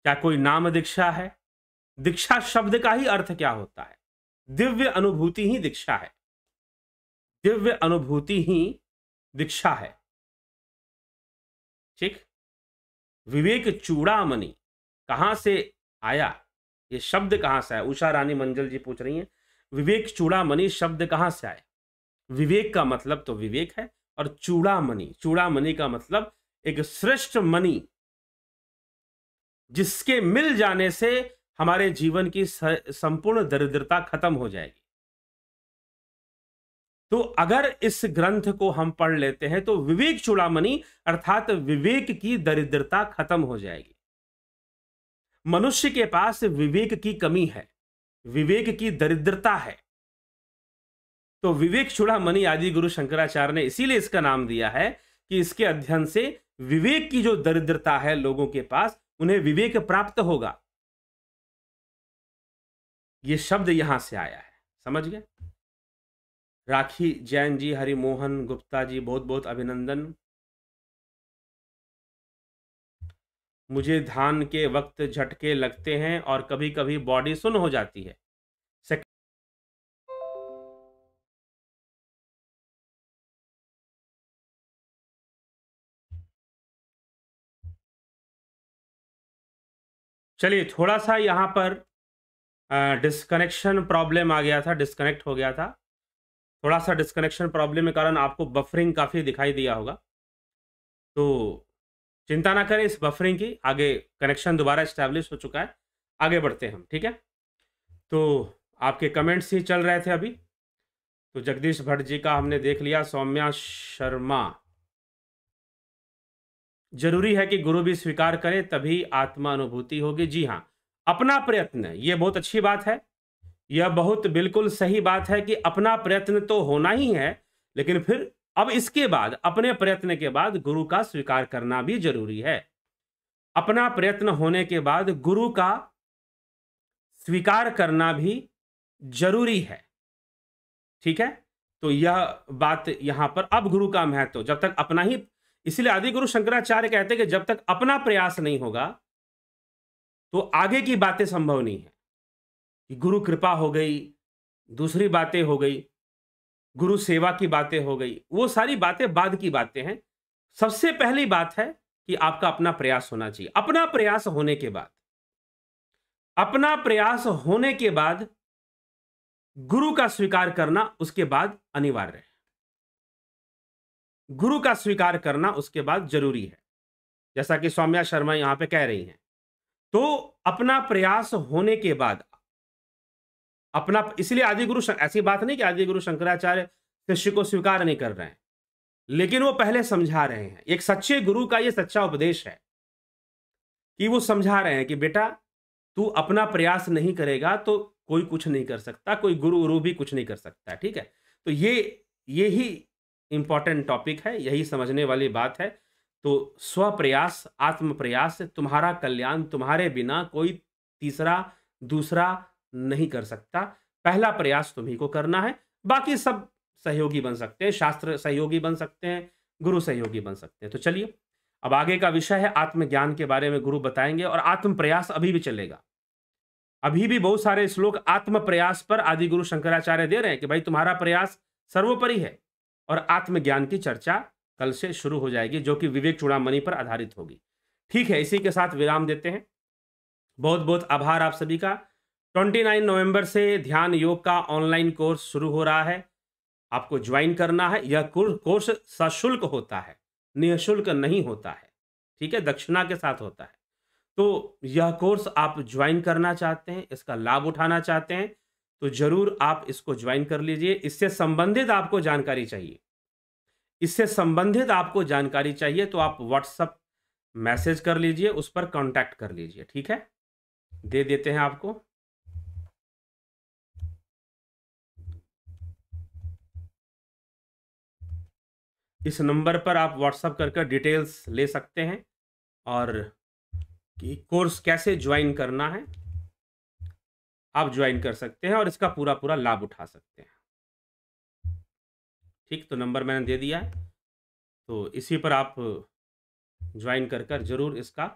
Speaker 1: क्या कोई नाम दीक्षा है? दीक्षा शब्द का ही अर्थ क्या होता है? दिव्य अनुभूति ही दीक्षा है, दिव्य अनुभूति ही दीक्षा है। ठीक, विवेक चूड़ामणि कहां से आया? ये शब्द कहां से आया? उषा रानी मंजल जी पूछ रही हैं, विवेक चूड़ामणि शब्द कहां से आया? विवेक का मतलब तो विवेक है, और चूड़ामणि, चूड़ामणि का मतलब एक श्रेष्ठ मणि, जिसके मिल जाने से हमारे जीवन की संपूर्ण दरिद्रता खत्म हो जाएगी। तो अगर इस ग्रंथ को हम पढ़ लेते हैं तो विवेक चूड़ामणि अर्थात विवेक की दरिद्रता खत्म हो जाएगी। मनुष्य के पास विवेक की कमी है, विवेक की दरिद्रता है, तो विवेक चूड़ामणि आदि गुरु शंकराचार्य ने इसीलिए इसका नाम दिया है कि इसके अध्ययन से विवेक की जो दरिद्रता है लोगों के पास, उन्हें विवेक प्राप्त होगा। यह शब्द यहां से आया है, समझ गए? राखी जैन जी, हरिमोहन गुप्ता जी, बहुत बहुत अभिनंदन। मुझे ध्यान के वक्त झटके लगते हैं और कभी कभी बॉडी सुन्न हो जाती है। चलिए, थोड़ा सा यहां पर डिस्कनेक्शन प्रॉब्लम आ गया था, डिस्कनेक्ट हो गया था। थोड़ा सा डिस्कनेक्शन प्रॉब्लम के कारण आपको बफरिंग काफ़ी दिखाई दिया होगा, तो चिंता ना करें इस बफरिंग की, आगे कनेक्शन दोबारा इस्टेब्लिश हो चुका है, आगे बढ़ते हैं हम। ठीक है, तो आपके कमेंट्स ही चल रहे थे अभी। तो जगदीश भट्ट जी का हमने देख लिया। सौम्या शर्मा, जरूरी है कि गुरु भी स्वीकार करे तभी आत्मा अनुभूति होगी। जी हाँ, अपना प्रयत्न, ये बहुत अच्छी बात है, यह बहुत बिल्कुल सही बात है कि अपना प्रयत्न तो होना ही है, लेकिन फिर अब इसके बाद, अपने प्रयत्न के बाद गुरु का स्वीकार करना भी जरूरी है। अपना प्रयत्न होने के बाद गुरु का स्वीकार करना भी जरूरी है। ठीक है, तो यह बात यहां पर, अब गुरु का महत्व, जब तक अपना ही, इसलिए आदि गुरु शंकराचार्य कहते हैं कि जब तक अपना प्रयास नहीं होगा तो आगे की बातें संभव नहीं है। कि गुरु कृपा हो गई, दूसरी बातें हो गई, गुरु सेवा की बातें हो गई, वो सारी बातें बाद की बातें हैं। सबसे पहली बात है कि आपका अपना प्रयास होना चाहिए। अपना प्रयास होने के बाद, अपना प्रयास होने के बाद गुरु का स्वीकार करना उसके बाद अनिवार्य है। गुरु का स्वीकार करना उसके बाद जरूरी है, जैसा कि सौम्या शर्मा यहां पे कह रही हैं। तो अपना प्रयास होने के बाद अपना, इसलिए आदिगुरु, ऐसी बात नहीं कि आदिगुरु शंकराचार्य शिष्य को स्वीकार नहीं कर रहे हैं, लेकिन वो पहले समझा रहे हैं। एक सच्चे गुरु का ये सच्चा उपदेश है कि वो समझा रहे हैं कि बेटा, तू अपना प्रयास नहीं करेगा तो कोई कुछ नहीं कर सकता, कोई गुरु भी कुछ नहीं कर सकता, ठीक है। तो यही इंपॉर्टेंट टॉपिक है, यही समझने वाली बात है। तो स्व प्रयास, आत्म प्रयास, तुम्हारा कल्याण तुम्हारे बिना कोई तीसरा दूसरा नहीं कर सकता। पहला प्रयास तुम्ही को करना है, बाकी सब सहयोगी बन सकते हैं, शास्त्र सहयोगी बन सकते हैं, गुरु सहयोगी बन सकते हैं। तो चलिए अब आगे का विषय है आत्मज्ञान के बारे में गुरु बताएंगे, और आत्म प्रयास अभी भी चलेगा। अभी भी बहुत सारे श्लोक आत्म प्रयास पर आदि गुरु शंकराचार्य दे रहे हैं कि भाई तुम्हारा प्रयास सर्वोपरि है, और आत्मज्ञान की चर्चा कल से शुरू हो जाएगी, जो कि विवेक चूड़ामणि पर आधारित होगी। ठीक है, इसी के साथ विराम देते हैं। बहुत बहुत आभार आप सभी का। 29 नवंबर से ध्यान योग का ऑनलाइन कोर्स शुरू हो रहा है, आपको ज्वाइन करना है। यह कोर्स सशुल्क होता है, निःशुल्क नहीं होता है, ठीक है, दक्षिणा के साथ होता है। तो यह कोर्स आप ज्वाइन करना चाहते हैं, इसका लाभ उठाना चाहते हैं, तो जरूर आप इसको ज्वाइन कर लीजिए। इससे संबंधित आपको जानकारी चाहिए, इससे संबंधित आपको जानकारी चाहिए तो आप व्हाट्सएप मैसेज कर लीजिए, उस पर कांटेक्ट कर लीजिए, ठीक है। दे देते हैं आपको। इस नंबर पर आप व्हाट्सएप करके डिटेल्स ले सकते हैं, और कि कोर्स कैसे ज्वाइन करना है आप ज्वाइन कर सकते हैं, और इसका पूरा पूरा लाभ उठा सकते हैं। ठीक, तो नंबर मैंने दे दिया है, तो इसी पर आप ज्वाइन कर जरूर इसका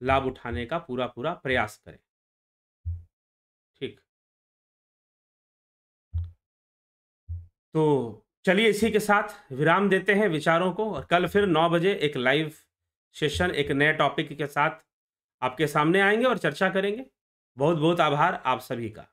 Speaker 1: लाभ उठाने का पूरा पूरा प्रयास करें। ठीक, तो चलिए इसी के साथ विराम देते हैं विचारों को, और कल फिर 9 बजे एक लाइव सेशन एक नए टॉपिक के साथ आपके सामने आएंगे और चर्चा करेंगे। बहुत बहुत आभार आप सभी का।